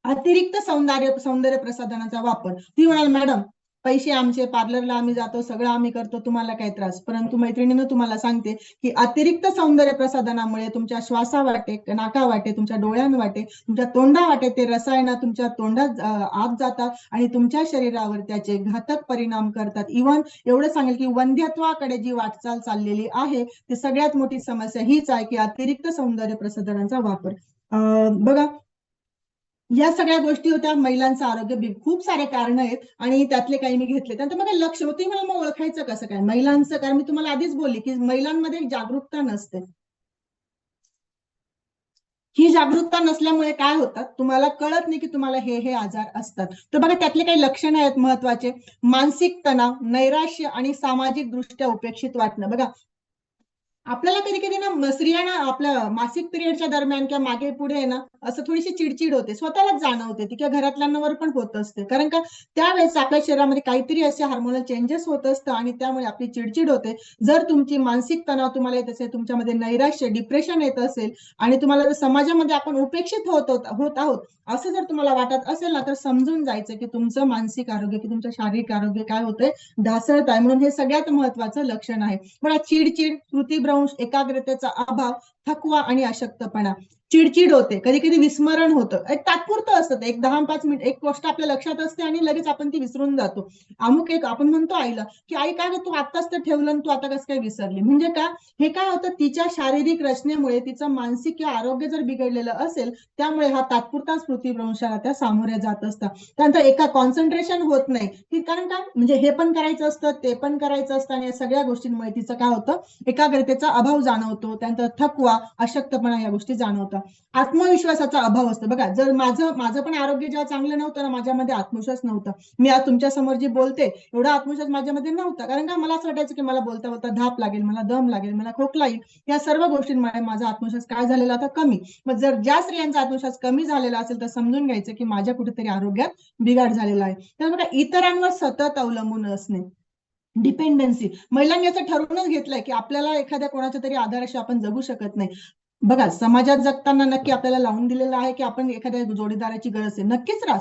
अतिरिक्त सौंदर्य प्रसाधनाचा वापर. ती म्हणाल, मॅडम पैसे आमचे, पार्लरला आम्ही जातो, सगळं आम्ही करतो, तुम्हाला काय त्रास. परंतु मैत्रिणीनं तुम्हाला सांगते की अतिरिक्त सौंदर्य प्रसाधनामुळे तुमच्या श्वासावाटे, नाकावाटे, तुमच्या डोळ्यांवाटे, तुमच्या तोंडावाटे ते रसायन तुमच्या तोंडात आत जातात आणि तुमच्या शरीरावर त्याचे घातक परिणाम करतात. इव्हन एवढं सांगेल की वंध्यत्वाकडे जी वाटचाल चाललेली आहे ती सगळ्यात मोठी समस्या हीच आहे की अतिरिक्त सौंदर्य प्रसाधनांचा वापर. बघा, या सगळ्या गोष्टी होत्या महिलांचं आरोग्य. खूप सारे कारण आहेत आणि त्यातले काही मी घेतले. त्यानंतर मग लक्ष होती, मला मग ओळखायचं कसं काय महिलांचं, कारण मी तुम्हाला आधीच बोलली की महिलांमध्ये जागरूकता नसते. ही जागरूकता नसल्यामुळे काय होतात, तुम्हाला कळत नाही की तुम्हाला हे आजार असतात. तर बघा, त्यातले काही लक्षणं आहेत महत्वाचे. मानसिक तणाव, नैराश्य आणि सामाजिक दृष्ट्या उपेक्षित वाटणं. बघा, आपल्याला कधी कधी ना स्त्रियांना आपल्या मासिक पिरियडच्या दरम्यान किंवा मागे पुढे ना असं थोडीशी चिडचिड होते, स्वतःलाच जाणवते ती, किंवा घरातल्यांवर पण होत असते. कारण का, त्यावेळेस आपल्या शरीरामध्ये काहीतरी असे हार्मोनल चेंजेस होत असतं आणि त्यामुळे आपली चिडचिड होते. जर तुमची मानसिक तणाव तुम्हाला येत असेल, तुमच्यामध्ये नैराश्य, डिप्रेशन येत असेल आणि तुम्हाला जर समाजामध्ये आपण उपेक्षित होत आहोत असं जर तुम्हाला वाटत असेल ना, तर समजून जायचं की तुमचं मानसिक आरोग्य की तुमचं शारीरिक आरोग्य काय होतंय, ढासळत आहे. म्हणून हे सगळ्यात महत्वाचं लक्षण आहे. पण चिडचिड, स्मृतिभ्रंश, एकाग्रतेचा अभाव, थकवा आणि अशक्तपणा. चिडचिड होते, कधी कधी विस्मरण होतं, एक तात्पुरतं असतं, एक 10-5 मिनिट एक गोष्ट आपल्या लक्षात असते आणि लगेच आपण ती विसरून जातो. अमुक एक आपण म्हणतो आईला की आई काय तू आताच तर ठेवलं, तू आता कसं काय विसरली. म्हणजे का, हे काय होतं, तिच्या शारीरिक रचनेमुळे तिचं मानसिक किंवा आरोग्य जर बिघडलेलं असेल, त्यामुळे हा तात्पुरता स्मृतिभ्रंशाला त्या सामोऱ्या जात असतात. त्यानंतर एका कॉन्सन्ट्रेशन होत नाही की, कारण काय, म्हणजे हे पण करायचं असतं, ते पण करायचं असतं आणि या सगळ्या गोष्टींमुळे तिचं काय होतं, एकाग्रतेचा अभाव जाणवतो. त्यानंतर थकवा, अशक्तपणा या गोष्टी जाणवतात. आत्मविश्वासाचा अभाव असतो. बघा, जर माझं पण आरोग्य जेव्हा चांगलं नव्हतं ना, माझ्यामध्ये आत्मविश्वास नव्हता. मी आज तुमच्या समोर जी बोलते, एवढा आत्मविश्वास माझ्यामध्ये नव्हता. कारण का, मला असं वाटायचं की मला बोलता बोलता धाप लागेल, मला दम लागेल, मला खोकला येईल. या सर्व गोष्टींमुळे माझा आत्मविश्वास काय झालेला होता, कमी. मग जर ज्या स्त्रियांचा आत्मविश्वास कमी झालेला असेल तर समजून घ्यायचं की माझ्या कुठेतरी आरोग्यात बिघाड झालेला आहे. तर बघा, इतरांवर सतत अवलंबून असणे, डिपेंडन्सी. महिलांनी असं ठरवूनच घेतलंय की आपल्याला एखाद्या कोणाच्या तरी आधाराशिवाय आपण जगू शकत नाही. बघा, समाजात जगताना नक्की आपल्याला लावून दिलेलं आहे की आपण एखाद्या जोडीदाराची गरज आहे, नक्कीच राहा,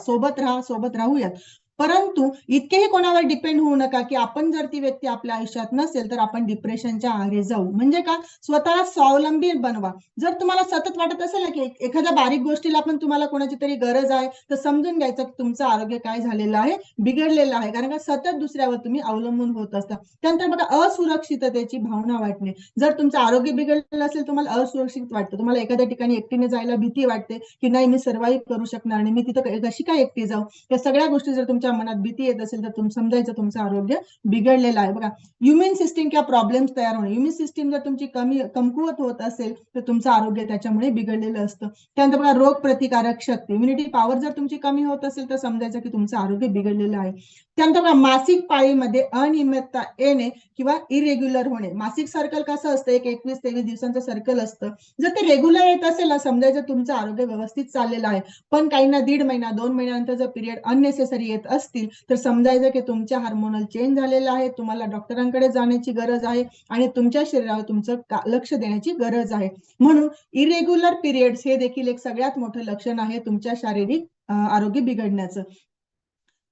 सोबत राहूयात. परंतु इतकेही कोणावर डिपेंड होऊ नका की आपण जर ती व्यक्ती आपल्या आयुष्यात नसेल तर आपण डिप्रेशनच्या आहारी जाऊ. म्हणजे का, स्वतःला स्वावलंबी बनवा. जर तुम्हाला सतत वाटत असेल ना की एखाद्या बारीक गोष्टीला पण तुम्हाला कोणाची तरी गरज आहे, तर समजून घ्यायचं की तुमचं आरोग्य काय झालेलं आहे, बिघडलेलं आहे. कारण का, सतत दुसऱ्यावर तुम्ही अवलंबून होत असता. त्यानंतर बघा, असुरक्षिततेची भावना वाटणे. जर तुमचं आरोग्य बिघडलेलं असेल, तुम्हाला असुरक्षित वाटतं, तुम्हाला एखाद्या ठिकाणी एकटीने जायला भीती वाटते की नाही, मी सर्व्हाइव्ह करू शकणार नाही, मी तिथं कशी काय एकटी जाऊ. या सगळ्या गोष्टी जर तुमच्या मनात भीती येत असेल तर तुम्ही समजायचं तुमचं आरोग्य बिघडलेलं आहे. बघा, इम्युन सिस्टीम किंवा प्रॉब्लेम्स तयार होणे. इम्युन सिस्टीम जर तुमची कमकुवत होत असेल तर तुमचं आरोग्य त्याच्यामुळे बिघडलेलं असतं. त्यानंतर बघा, रोग प्रतिकारक शक्ती, इम्युनिटी पॉवर जर तुमची कमी होत असेल तर समजायचं की तुमचं आरोग्य बिघडलेलं आहे. त्यानंतर बघा, मासिक पाळीमध्ये अनियमितता येणे किंवा इरेग्युलर होणे. मासिक सर्कल कसं असतं, एक 21-23 दिवसांचं सर्कल असतं. जर ते रेग्युलर येत असेल ना, समजायचं तुमचं आरोग्य व्यवस्थित चाललेलं आहे. पण काहींना 1.5 महिना 2 महिन्यानंतर जर पिरियड अननेसेसरी येत असतील तर समजायचं की तुमच्या हार्मोनल चेंज झालेलं आहे, तुम्हाला डॉक्टरांकडे जाण्याची गरज आहे आणि तुमच्या शरीरावर तुमचं लक्ष देण्याची गरज आहे. म्हणून इरेग्युलर पिरियड्स हे देखील एक सगळ्यात मोठं लक्षण आहे तुमच्या शारीरिक आरोग्य बिघडण्याचं.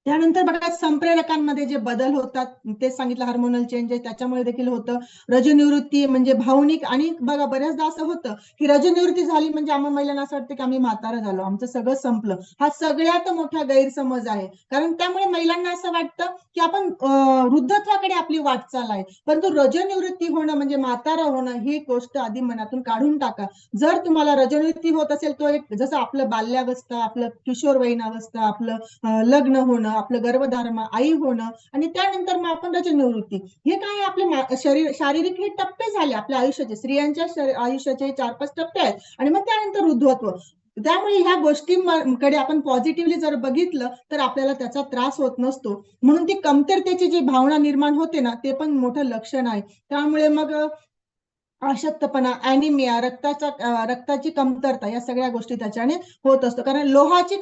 त्यानंतर बघा, संप्रेरकांमध्ये जे बदल होतात, ते सांगितलं, हार्मोनल चेंज आहे त्याच्यामुळे देखील होतं. रजोनिवृत्ती म्हणजे भावनिक, आणि बघा बऱ्याचदा असं होतं की रजोनिवृत्ती झाली म्हणजे आम्हाला महिलांना असं वाटतं की आम्ही म्हातारा झालो, आमचं सगळं संपलं. हा सगळ्यात मोठा गैरसमज आहे. कारण त्यामुळे महिलांना असं वाटतं की आपण वृद्धत्वाकडे आपली वाटचाल आहे. परंतु रजोनिवृत्ती होणं म्हणजे म्हातारा होणं ही गोष्ट आधी मनातून काढून टाका. जर तुम्हाला रजोनिवृत्ती होत असेल, तो एक जसं आपलं बाल्यावस्था, आपलं किशोरवयीन अवस्था, आपलं लग्न होणं, आपलं गर्भधारण, आई होणं आणि त्यानंतर मग आपण रजोनिवृत्ती, हे काय आपले शारीरिक हे टप्पे झाले आपल्या आयुष्याचे. स्त्रियांच्या आयुष्याचे 4-5 टप्पे आहेत आणि मग त्यानंतर वृद्धत्व. त्यामुळे ह्या गोष्टींकडे आपण पॉझिटिव्हली जर बघितलं तर आपल्याला त्याचा त्रास होत नसतो. म्हणून ती कमतरतेची जी भावना निर्माण होते ना, ते पण मोठं लक्षण आहे. त्यामुळे मग अशक्तपणा, ॲनिमिया, रक्ताची कमतरता, या सगळ्या गोष्टी त्याच्याने होत असतो. कारण लोहाची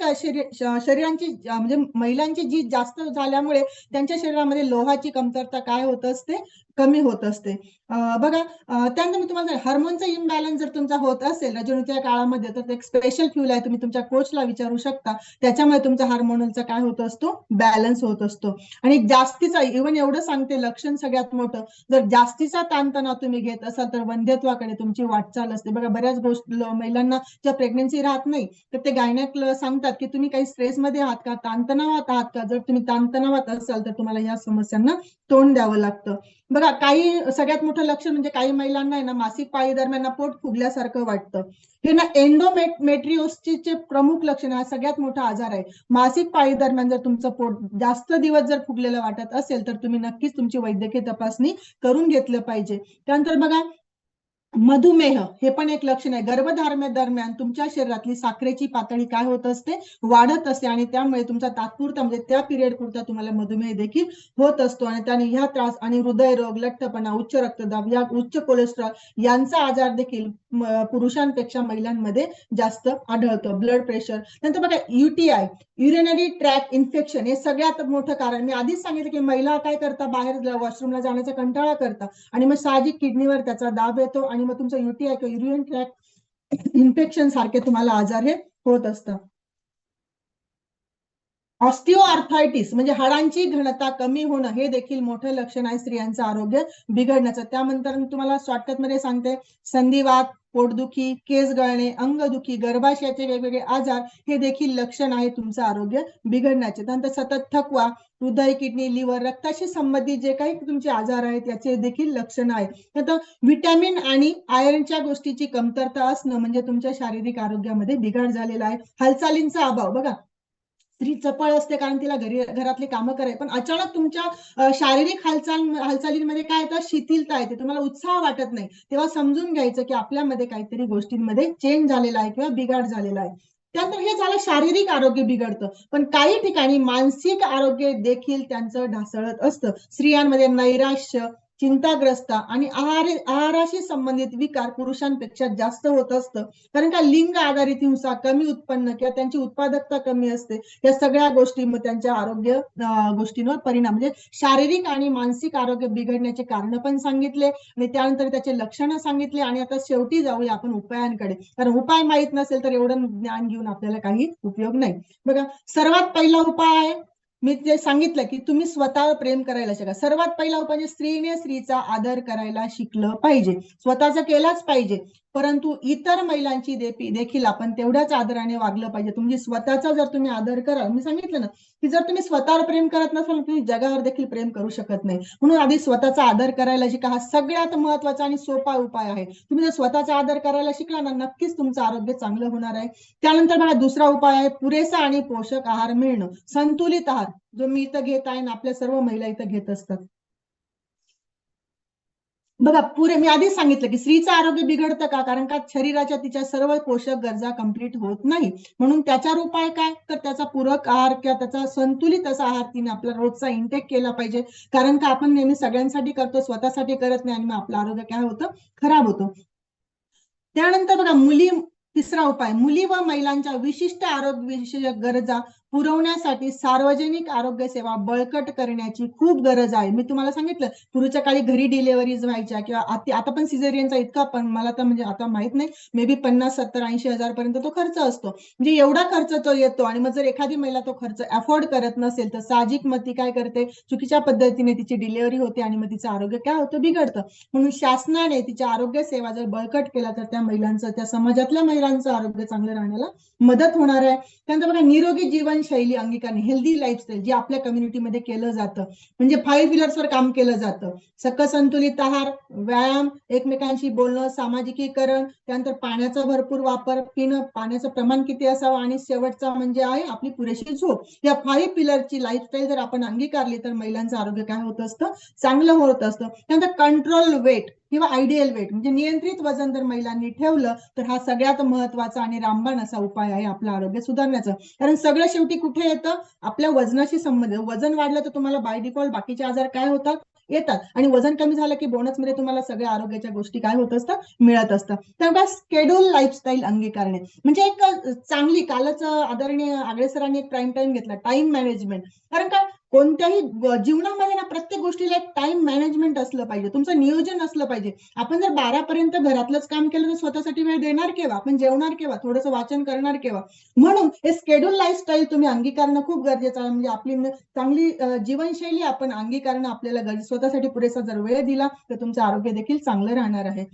शरीरांची म्हणजे महिलांची जी जास्त झाल्यामुळे त्यांच्या शरीरामध्ये लोहाची कमतरता काय होत असते, कमी होत असते. बघा, त्यानंतर मी तुम्हाला हार्मोनचा इम्बॅलन्स जर तुमचा होत असेल रजोणीच्या काळामध्ये, तर एक स्पेशल फ्यूल आहे, तुम्ही तुमच्या कोचला विचारू शकता. त्याच्यामुळे तुमचा हार्मोनलचा काय होत असतो, बॅलन्स होत असतो. आणि जास्तीचा, इव्हन एवढं सांगते लक्षण सगळ्यात मोठं, जर जास्तीचा ताणतणाव तुम्ही घेत असाल तर वंध्यत्वाकडे तुमची वाटचाल असते. बघा, बऱ्याच महिलांना ज्या प्रेग्नन्सी राहत नाही तर ते गायनेक सांगतात की तुम्ही काही स्ट्रेसमध्ये आहात का, ताणतणावात आहात का. जर तुम्ही ताणतणावात असाल तर तुम्हाला या समस्यांना तोंड द्यावं लागतं. बघा, काही सगळ्यात मोठं लक्षण म्हणजे काही महिलांना आहे ना मासिक पाळी दरम्यान पोट फुगल्यासारखं वाटतं. हे ना एंडोमेट्रियोसिसचे प्रमुख लक्षण, हा सगळ्यात मोठा आजार आहे. मासिक पाळी दरम्यान जर तुमचं पोट जास्त दिवस जर फुगलेलं वाटत असेल तर तुम्ही नक्कीच तुमची वैद्यकीय तपासणी करून घेतलं पाहिजे. त्यानंतर बघा, मधुमेह हे पण एक लक्षण आहे. गर्भधारणेदरम्यान तुमच्या शरीरातली साखरेची पातळी काय होत असते, वाढत असते, आणि त्यामुळे तुमचा तात्पुरता म्हणजे त्या पिरियड पुरता तुम्हाला मधुमेह देखील होत असतो. आणि त्याने ह्या त्रास आणि हृदयरोग, लठ्ठपणा, उच्च रक्तदाब, या उच्च कोलेस्ट्रॉल यांचा आजार देखील पुरुषांपेक्षा महिलांमध्ये जास्त आढळतो. Blood pressure. नंतर बघा, UTI, युरिनरी ट्रॅक इन्फेक्शन, हे सगळ्यात मोठं कारण. मी आधीच सांगितलं की महिला काय करतात, बाहेर वॉशरूमला जाण्याचा कंटाळा करतात आणि मग साहजिक किडनीवर त्याचा दाब येतो आणि मग तुमचं UTI किंवा युरिन ट्रॅक इन्फेक्शन सारखे तुम्हाला आजार हे होत असतात. ऑस्टिओआर्थायटिस म्हणजे हाडांची घनता कमी होणं, हे देखील मोठं लक्षण आहे स्त्रियांचं आरोग्य बिघडण्याचं. त्यानंतर तुम्हाला शॉर्टकट मध्ये सांगते, संधिवात, पोटदुखी, केस गळणे, अंगदुखी, गर्भाशयाचे वेगवेगळे आजार, हे देखील लक्षण आहे तुमचं आरोग्य बिघडण्याचे. त्यानंतर सतत थकवा, हृदय, किडनी, लिव्हर, रक्ताशी संबंधित जे काही तुमचे आजार आहेत याचे देखील लक्षण आहे. नंतर व्हिटॅमिन आणि आयर्नच्या गोष्टीची कमतरता असणं म्हणजे तुमच्या शारीरिक आरोग्यामध्ये बिघाड झालेला आहे. हालचालींचा अभाव. बघा, स्त्री चपळ असते कारण तिला घरातली कामं करायची, पण अचानक तुमच्या शारीरिक हालचालींमध्ये काय येतं, शिथिलता येते, तुम्हाला उत्साह वाटत नाही, तेव्हा समजून घ्यायचं की आपल्यामध्ये काहीतरी गोष्टींमध्ये चेंज झालेला आहे किंवा बिघाड झालेला आहे. त्यानंतर हे झालं शारीरिक आरोग्य बिघडतं, पण काही ठिकाणी मानसिक आरोग्य देखील त्यांचं ढासळत असतं. स्त्रियांमध्ये नैराश्य, चिंताग्रस्त आणि आहाराशी संबंधित विकार पुरुषांपेक्षा जास्त होत असतं. कारण का, लिंग आधारित हिंसा, कमी उत्पन्न किंवा त्यांची उत्पादकता कमी असते, या सगळ्या गोष्टी मग त्यांच्या आरोग्य गोष्टींवर परिणाम, म्हणजे शारीरिक आणि मानसिक आरोग्य बिघडण्याचे कारण पण सांगितले आणि त्यानंतर त्याचे लक्षणं सांगितले. आणि आता शेवटी जाऊया आपण उपायांकडे, कारण उपाय माहित नसेल तर एवढं ज्ञान घेऊन आपल्याला काही उपयोग नाही. बघा, सर्वात पहिला उपाय आहे, मी जे सांगितलं की तुम्ही स्वतःवर प्रेम करायला शिका. सर्वात पहिला उपाय म्हणजे स्त्रीने स्त्रीचा आदर करायला शिकलं पाहिजे. स्वतःचा केलाच पाहिजे, परंतु इतर महिलांची देखील आपण तेवढ्याच आदराने वागलं पाहिजे. तुम्ही स्वतःचा जर तुम्ही आदर कराल, मी सांगितलं ना की जर तुम्ही स्वतःवर प्रेम करत नसाल तुम्ही जगावर देखील प्रेम करू शकत नाही. म्हणून आधी स्वतःचा आदर करायला शिका. हा सगळ्यात महत्वाचा आणि सोपा उपाय आहे. तुम्ही जर स्वतःचा आदर करायला शिकला ना, नक्कीच तुमचं आरोग्य चांगलं होणार आहे. त्यानंतर बघा, दुसरा उपाय आहे पुरेसा आणि पोषक आहार मिळणं, संतुलित आहार, जो मी इथं घेत आहे आणि आपल्या सर्व महिला इथं घेत असतात. बघा, मी आधीच सांगितलं की स्त्रीचं आरोग्य बिघडतं का, कारण का शरीराच्या तिच्या सर्व पोषक गरजा कंप्लीट होत नाही. म्हणून त्याच्यावर उपाय काय, तर त्याचा पूरक आहार किंवा त्याचा संतुलित असा आहार तिने आपला रोजचा इंटेक केला पाहिजे. कारण का आपण नेहमी सगळ्यांसाठी करतो, स्वतःसाठी करत नाही, आणि मग आपलं आरोग्य काय होतं, खराब होतं. त्यानंतर बघा, तिसरा उपाय, मुली व महिलांच्या विशिष्ट आरोग्य विषयक गरजा पुरवण्यासाठी सार्वजनिक आरोग्य सेवा बळकट करण्याची खूप गरज आहे. मी तुम्हाला सांगितलं, पूर्वीच्या काळी घरी डिलिव्हरीज व्हायच्या किंवा आता पण सिझेरियनचा इतका, पण मला तर म्हणजे आता माहित नाही, मे बी 50, 70, 80 हजार पर्यंत तो खर्च असतो. म्हणजे एवढा खर्च तो येतो, आणि मग जर एखादी महिला तो खर्च अफोर्ड करत नसेल तर साहजिक मग ती काय करते, चुकीच्या पद्धतीने तिची डिलिव्हरी होते आणि मग तिचं आरोग्य काय होतं, बिघडतं. म्हणून शासनाने तिच्या आरोग्य सेवा जर बळकट केला तर त्या महिलांचं, त्या समाजातल्या महिलांचं आरोग्य चांगलं राहण्याला मदत होणार आहे. त्यानंतर बघा, निरोगी जीवनशैली अंगीकारणे, हेल्दी लाईफस्टाईल, जे आपल्या कम्युनिटीमध्ये केलं जातं, म्हणजे 5 पिलर्सवर काम केलं जातं. सकस संतुलित आहार, व्यायाम, एकमेकांशी बोलणं, सामाजिकीकरण, त्यानंतर पाण्याचा भरपूर वापर, पिणं, पाण्याचं प्रमाण किती असावं, आणि शेवटचा म्हणजे आहे आपली पुरेशी झोप. या 5 पिलरची लाईफस्टाईल जर आपण अंगीकारली तर महिलांचं आरोग्य काय होत असतं, चांगलं होत असतं. त्यानंतर कंट्रोल वेट किंवा आयडियल वेट, म्हणजे नियंत्रित वजन जर महिलांनी ठेवलं तर हा सगळ्यात महत्वाचा आणि रामबाण असा उपाय आहे आपलं आरोग्य सुधारण्याचं. कारण सगळं शेवटी कुठे येतं, आपल्या वजनाशी संबंधित. वजन वाढलं तर तुम्हाला बाय डिफॉल्ट बाकीचे आजार काय होतात, येतात, आणि वजन कमी झालं की बोनस मध्ये तुम्हाला सगळ्या आरोग्याच्या गोष्टी काय होत असतात, मिळत असतात. त्यामुळे स्केड्यूल लाईफस्टाईल अंगीकारणे म्हणजे एक चांगली, कालच आदरणीय आगळे सरांनी एक प्राईम टाइम घेतला, टाइम मॅनेजमेंट. कारण का, कोणत्याही जीवनामध्ये ना प्रत्येक गोष्टीला एक टाइम मॅनेजमेंट असलं पाहिजे, तुमचं नियोजन असलं पाहिजे. आपण जर 12 पर्यंत घरातलंच काम केलं तर स्वतःसाठी वेळ देणार केव्हा, आपण जेवणार केव्हा, थोडंसं वाचन करणार केव्हा. म्हणून हे स्केड्यूल लाईफस्टाईल तुम्ही अंगीकारणं खूप गरजेचं आहे. म्हणजे आपली चांगली जीवनशैली आपण अंगीकारणं आपल्याला स्वतःसाठी पुरेसा जर वेळ दिला तर तुमचं आरोग्य देखील चांगलं राहणार आहे.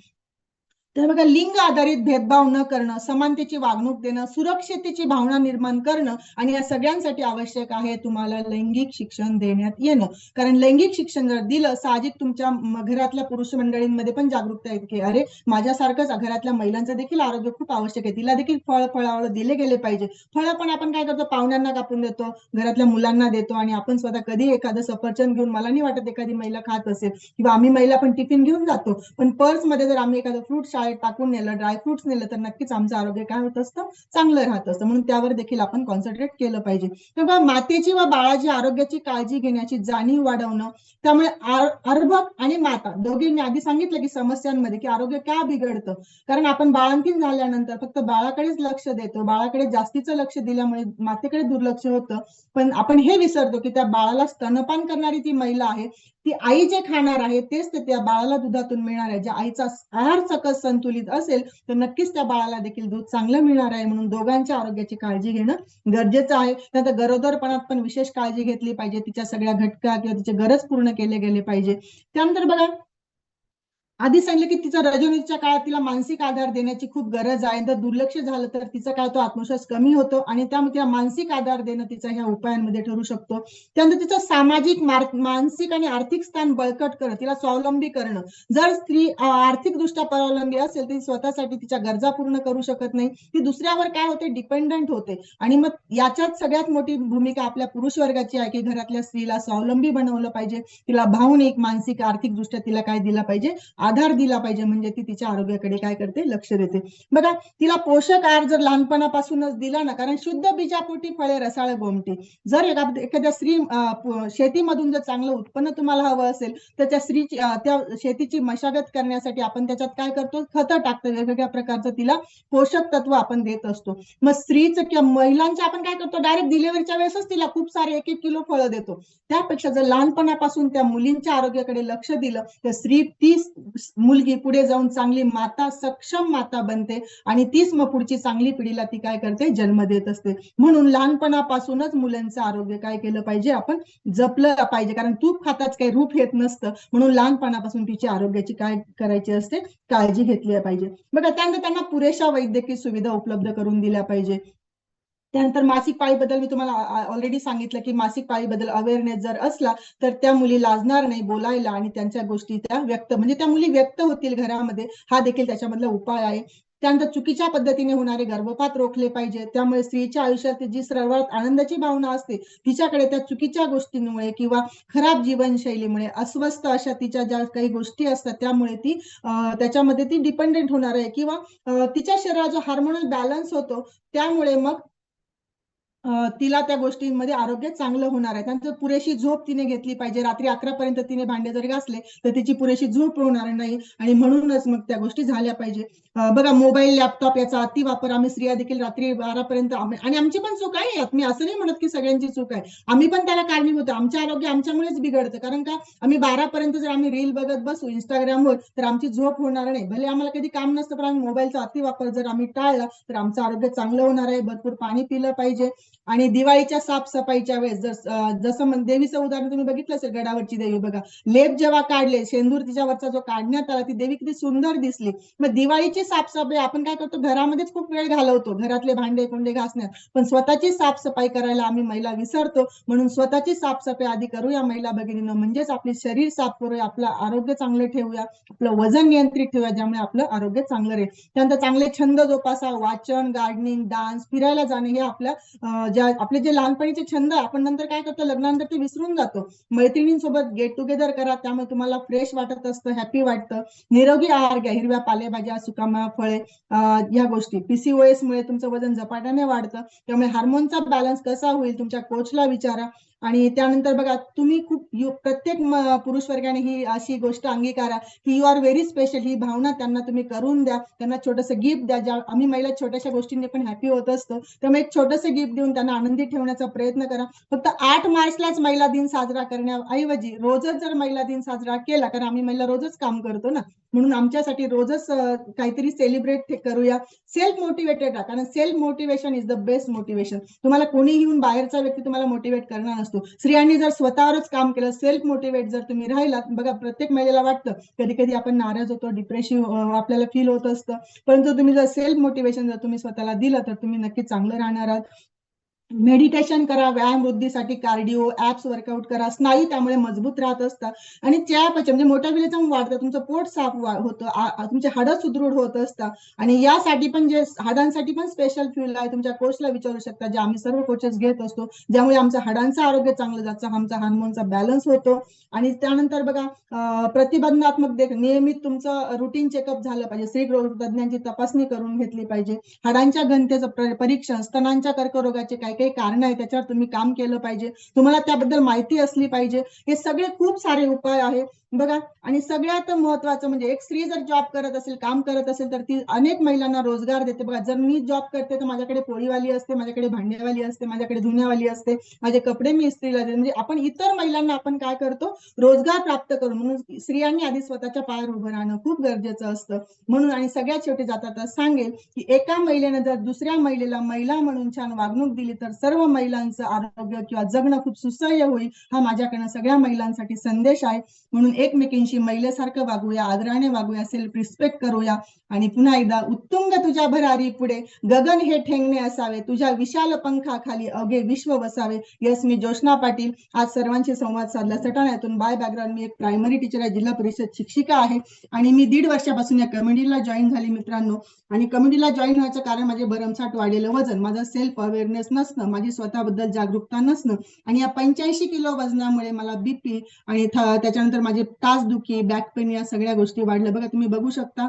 तर बघा, लिंग आधारित भेदभाव न करणं, समानतेची वागणूक देणं, सुरक्षिततेची भावना निर्माण करणं आणि या सगळ्यांसाठी आवश्यक आहे तुम्हाला लैंगिक शिक्षण देण्यात येणं. कारण लैंगिक शिक्षण जर दिलं, साहजिक तुमच्या घरातल्या पुरुष मंडळींमध्ये पण जागरूकता येते की अरे माझ्यासारखंच घरातल्या महिलांचं देखील आरोग्य खूप आवश्यक आहे, तिला देखील फळावळ दिले गेले पाहिजे. फळं पण आपण काय करतो, पाहुण्यांना कापून देतो, घरातल्या मुलांना देतो आणि आपण स्वतः कधी एखादं सफरचंद घेऊन, मला नाही वाटत एखादी महिला खात असेल, किंवा आम्ही महिला पण टिफिन घेऊन जातो, पण पर्स मध्ये जर आम्ही एखादं फ्रूट टाकून नेलं, ड्रायफ्रुट्स नेलं तर नक्कीच आमचं आरोग्य काय होत असतं, चांगलं राहत असतं. म्हणून त्यावर देखील आपण कॉन्सन्ट्रेट केलं पाहिजे. तेव्हा मातेची व बाळाची आरोग्याची काळजी घेण्याची जाणीव वाढवणं, त्यामुळे अर्भक आणि माता दोघींनी आधी सांगितलं की समस्यांमध्ये की आरोग्य का बिघडतं, कारण आपण बाळंतीण झाल्यानंतर फक्त बाळाकडेच लक्ष देतो, बाळाकडे जास्तीचं लक्ष दिल्यामुळे मातेकडे दुर्लक्ष होतं. पण आपण हे विसरतो की त्या बाळाला स्तनपान करणारी ती महिला आहे, ती आई जे खाणार आहे तेच ते त्या बाळाला दुधातून मिळणार आहे. ज्या आईचा आहार सकस संतुलित असेल तर नक्कीच त्या बाळाला देखील दूध चांगलं मिळणार आहे. म्हणून दोघांच्या आरोग्याची काळजी घेणं गरजेचं आहे. त्यानंतर गरोदरपणात पण विशेष काळजी घेतली पाहिजे, तिच्या सगळ्या घटका किंवा तिचे गरज पूर्ण केले गेले पाहिजे. त्यानंतर बघा, आधी सांगितलं की तिचा रजोनीच्या काळात तिला मानसिक आधार देण्याची खूप गरज आहे. जर दुर्लक्ष झालं तर तिचा काय तो आत्मविश्वास कमी होतो आणि त्यामुळे तिला मानसिक आधार देणं तिचा ह्या उपायांमध्ये ठरू शकतो. त्यानंतर तिचं सामाजिक, मानसिक आणि आर्थिक स्थान बळकट करणं, तिला स्वावलंबी करणं. जर स्त्री आर्थिकदृष्ट्या परावलंबी असेल, ती स्वतःसाठी तिच्या गरजा पूर्ण करू शकत नाही, ती दुसऱ्यावर काय होते, डिपेंडंट होते. आणि मग याच्यात सगळ्यात मोठी भूमिका आपल्या पुरुष वर्गाची आहे की घरातल्या स्त्रीला स्वावलंबी बनवलं पाहिजे, तिला भावनिक, मानसिक, आर्थिकदृष्ट्या तिला काय दिला पाहिजे, आधार दिला पाहिजे. म्हणजे ती तिच्या आरोग्याकडे काय करते, लक्ष देते. बघा, तिला पोषक आहार जर लहानपणापासूनच दिला ना, कारण शुद्ध बीजापोटी फळे रसाळ गोमटी. जर एखाद्या स्त्री शेतीमधून जर चांगलं उत्पन्न तुम्हाला हवं असेल तर त्या स्त्रीची त्या शेतीची मशागत करण्यासाठी आपण त्याच्यात काय करतो, खतं टाकतो, वेगवेगळ्या प्रकारचं तिला पोषक तत्व आपण देत असतो. मग स्त्रीचं किंवा महिलांच्या आपण काय करतो, डायरेक्ट डिलिव्हरीच्या वेळेसच तिला खूप सारे 1-1 किलो फळं देतो. त्यापेक्षा जर लहानपणापासून त्या मुलींच्या आरोग्याकडे लक्ष दिलं तर स्त्री, ती मुलगी पुढे जाऊन चांगली माता, सक्षम माता बनते आणि तीच मग पुढची चांगली पिढीला ती काय करते, जन्म देत असते. म्हणून लहानपणापासूनच मुलांचं आरोग्य काय केलं पाहिजे, आपण जपलं पाहिजे. कारण तूप खाताच काही रूप येत नसतं, म्हणून लहानपणापासून तिची आरोग्याची काय करायची असते, काळजी घेतली पाहिजे. बघा, त्यानंतर त्यांना पुरेशा वैद्यकीय सुविधा उपलब्ध करून दिल्या पाहिजे. त्यानंतर मासिक पाळीबद्दल मी तुम्हाला ऑलरेडी सांगितलं की मासिक पाळीबद्दल अवेअरनेस जर असला तर त्या मुली लाजणार नाही बोलायला आणि त्यांच्या गोष्टी त्या म्हणजे त्या मुली व्यक्त होतील घरामध्ये. हा देखील त्याच्यामधला उपाय आहे. त्यानंतर चुकीच्या पद्धतीने होणारे गर्भपात रोखले पाहिजे. त्यामुळे स्त्रीच्या आयुष्यात जी सर्वात आनंदाची भावना असते तिच्याकडे त्या चुकीच्या गोष्टींमुळे किंवा खराब जीवनशैलीमुळे, अस्वस्थ अशा तिच्या ज्या काही गोष्टी असतात त्यामुळे ती त्याच्यामध्ये ती डिपेंडेंट होणार आहे किंवा तिच्या शरीराचा जो हार्मोनल बॅलन्स होतो त्यामुळे मग तिला त्या गोष्टींमध्ये आरोग्य चांगलं होणार आहे. त्यानंतर पुरेशी झोप तिने घेतली पाहिजे. रात्री 11 पर्यंत तिने भांडे जर घासले तर तिची पुरेशी झोप होणार नाही आणि म्हणूनच मग त्या गोष्टी झाल्या पाहिजे. बघा, मोबाईल, लॅपटॉप याचा अति वापर आम्ही स्त्रिया देखील रात्री 12 पर्यंत, आणि आमची पण चूक आहे यात, मी असं नाही म्हणत की सगळ्यांची चूक आहे, आम्ही पण त्याला कारणीभूत. आमचं आरोग्य आमच्यामुळेच बिघडतं. कारण का, आम्ही 12 पर्यंत जर आम्ही रील बघत बसू इंस्टाग्रामवर तर आमची झोप होणार नाही. भले आम्हाला कधी काम नसतं पण आम्ही मोबाईलचा अति वापर जर आम्ही टाळला तर आमचं आरोग्य चांगलं होणार आहे. भरपूर पाणी पिलं पाहिजे. आणि दिवाळीच्या साफसफाईच्या वेळेस जसं देवीचं उदाहरण तुम्ही बघितलं असेल, गडावरची देवी बघा, लेप जेव्हा काढले, शेंदूर तिच्यावरचा जो काढण्यात आला, ती देवी किती सुंदर दिसली. मग दिवाळीची साफसफाई आपण काय करतो, घरामध्येच खूप वेळ घालवतो, घरातले भांडे कोंडे घासण्यात, पण स्वतःची साफसफाई करायला आम्ही महिला विसरतो. म्हणून स्वतःची साफसफाई आधी करूया महिला भगिनींनो, म्हणजेच आपले शरीर साफ करूया, आपलं आरोग्य चांगलं ठेवूया, आपलं वजन नियंत्रित ठेवूया, ज्यामुळे आपलं आरोग्य चांगलं राहील. त्यानंतर चांगले छंद जोपासा, वाचन, गार्डनिंग, डान्स, फिरायला जाणे, हे आपल्या आपले जे लहानपणीचे छंद आपण नंतर काय करतो, लग्नानंतर ते विसरून जातो. मैत्रिणींसोबत गेट टुगेदर करा, त्यामुळे तुम्हाला फ्रेश वाटत असतं, हॅपी वाटतं. निरोगी आहार घ्या, हिरव्या पालेभाज्या, सुकामेवा, फळे, या गोष्टी. PCOS मुळे तुमचं वजन झपाट्याने वाढतं, त्यामुळे हार्मोनचा बॅलन्स कसा होईल तुमच्या कोचला विचारा. आणि त्यानंतर बघा तुम्ही प्रत्येक पुरुष वर्गाने ही अशी गोष्ट अंगीकारा की यू आर व्हेरी स्पेशल, ही भावना त्यांना तुम्ही करून द्या, त्यांना छोटंसं गिफ्ट द्या. ज्या आम्ही महिला छोट्याशा गोष्टींनी पण हॅपी होत असतो, त्यामुळे एक छोटंसं गिफ्ट देऊन त्यांना आनंदी ठेवण्याचा प्रयत्न करा. फक्त 8 मार्चलाच महिला दिन साजरा करण्याऐवजी रोजच जर महिला दिन साजरा केला, कारण आम्ही महिला रोजच काम करतो ना, म्हणून आमच्यासाठी रोजच काहीतरी सेलिब्रेट करूया. सेल्फ मोटिवेटेड राहा, कारण self motivation is the best motivation. तुम्हाला कोणी येऊन बाहेरचा व्यक्ती तुम्हाला मोटिवेट करणार नसतो. स्त्रियांनी जर स्वतःवरच काम केलं, सेल्फ मोटिवेट जर तुम्ही राहिलात, बघा प्रत्येक महिलेला वाटतं कधी कधी आपण नाराज होतो, डिप्रेसिव्ह आपल्याला फील होत असतं, परंतु तुम्ही जर सेल्फ मोटिवेशन जर तुम्ही स्वतःला दिलं तर तुम्ही नक्की चांगलं राहणार आहात. मेडिटेशन करा, व्यायाम वृद्धीसाठी कार्डिओ, ऍप्स वर्कआउट करा, स्नायू त्यामुळे मजबूत राहत असतात आणि चयापचय म्हणजे मोटाबिलिझम वाढतं, तुमचं पोट साफ होतं, तुमचे हाडं सुदृढ होत असतात. आणि यासाठी पण जे हाडांसाठी पण स्पेशल फ्युल आहे, तुमच्या कोचला विचारू शकता, जे आम्ही सर्व कोचेस घेत असतो, ज्यामुळे आमचं हाडांचं आरोग्य चांगलं जातं, आमचा हार्मोनचा बॅलन्स होतो. आणि त्यानंतर बघा प्रतिबंधात्मक नियमित तुमचं रुटीन चेकअप झालं पाहिजे, स्त्री रोग तज्ञांची तपासणी करून घेतली पाहिजे, हाडांच्या घनतेचं परीक्षण, स्तनांच्या कर्करोगाचे काही कारण आहे त्याच्यावर तुम्ही काम केलं पाहिजे, तुम्हाला त्याबद्दल माहिती असली पाहिजे. हे सगळे खूप सारे उपाय आहे बघा. आणि सगळ्यात महत्वाचं म्हणजे एक स्त्री जर जॉब करत असेल, काम करत असेल, तर ती अनेक महिलांना रोजगार देते. बघा जर मी जॉब करते तर माझ्याकडे पोळीवाली असते, माझ्याकडे भांडेवाली असते, माझ्याकडे धुण्यावाली असते, माझे कपडे मी इस्त्रीला देते. म्हणजे आपण इतर महिलांना आपण काय करतो, रोजगार प्राप्त करून. म्हणून स्त्रियांनी आधी स्वतःच्या पायावर उभं राहणं खूप गरजेचं असतं. म्हणून आणि सगळ्यात शेवटी जाता सांगेल की एका महिलेने जर दुसऱ्या महिलेला महिला म्हणून छान वागणूक दिली तर सर्व महिलांचं आरोग्य किंवा जगणं खूप सुसह्य होईल. हा माझ्याकडनं सगळ्या महिलांसाठी संदेश आहे. म्हणून एकमेकींशी महिलेसारखं वागूया, आदराने वागूया, सेल्फ रिस्पेक्ट करूया. आणि पुन्हा एकदा उत्तुंग तुझ्या भरारी पुढे गगन हे ठेंगणे असावे, तुझ्या विशाल पंखाखाली अवघे विश्व वसावे. यस, मी जोशना पाटील आज सर्वांशी संवाद साधला सटाण्यातून. बाय बॅकग्राऊंड मी एक प्रायमरी टीचर आहे, जिल्हा परिषद शिक्षिका आहे आणि मी 1.5 वर्षापासून या कम्युनिटीला जॉईन झाली मित्रांनो. आणि कम्युनिटीला जॉईन व्हायचं कारण माझे भरमसाठ वाढलेलं वजन, माझं सेल्फ अवेअरनेस नसणं, माझी स्वतःबद्दल जागरूकता नसणं आणि या 85 किलो वजनामुळे मला बीपी आणि त्याच्यानंतर माझे टाचदुखी, बॅक पेन या सगळ्या गोष्टी वाढल्या. बघा तुम्ही बघू शकता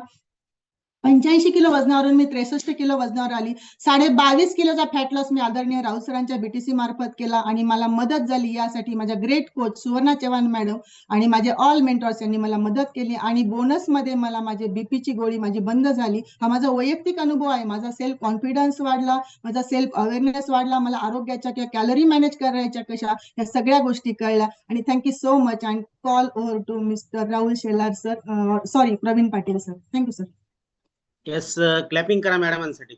85 किलो वजनावरून मी 63 किलो वजनावर आली. 22.5 किलोचा फॅट लॉस मी आदरणीय राहुल सरांच्या बीटीसी मार्फत केला आणि मला मदत झाली. यासाठी माझ्या great coach Suvarna Chavan madam आणि माझे ऑल मेंटॉर्स यांनी मला मदत केली आणि बोनस मध्ये मला माझे बीपीची गोळी माझी बंद झाली. हा माझा वैयक्तिक अनुभव आहे. माझा सेल्फ कॉन्फिडन्स वाढला, माझा सेल्फ अवेअरनेस वाढला, मला आरोग्याच्या किंवा कॅलरी मॅनेज करायच्या कशा या सगळ्या गोष्टी कळल्या. आणि thank you so much and call over to mister Rahul Shelar sir, sorry Praveen Patil sir. Thank you sir. Yes, clapping करा मॅडमांसाठी.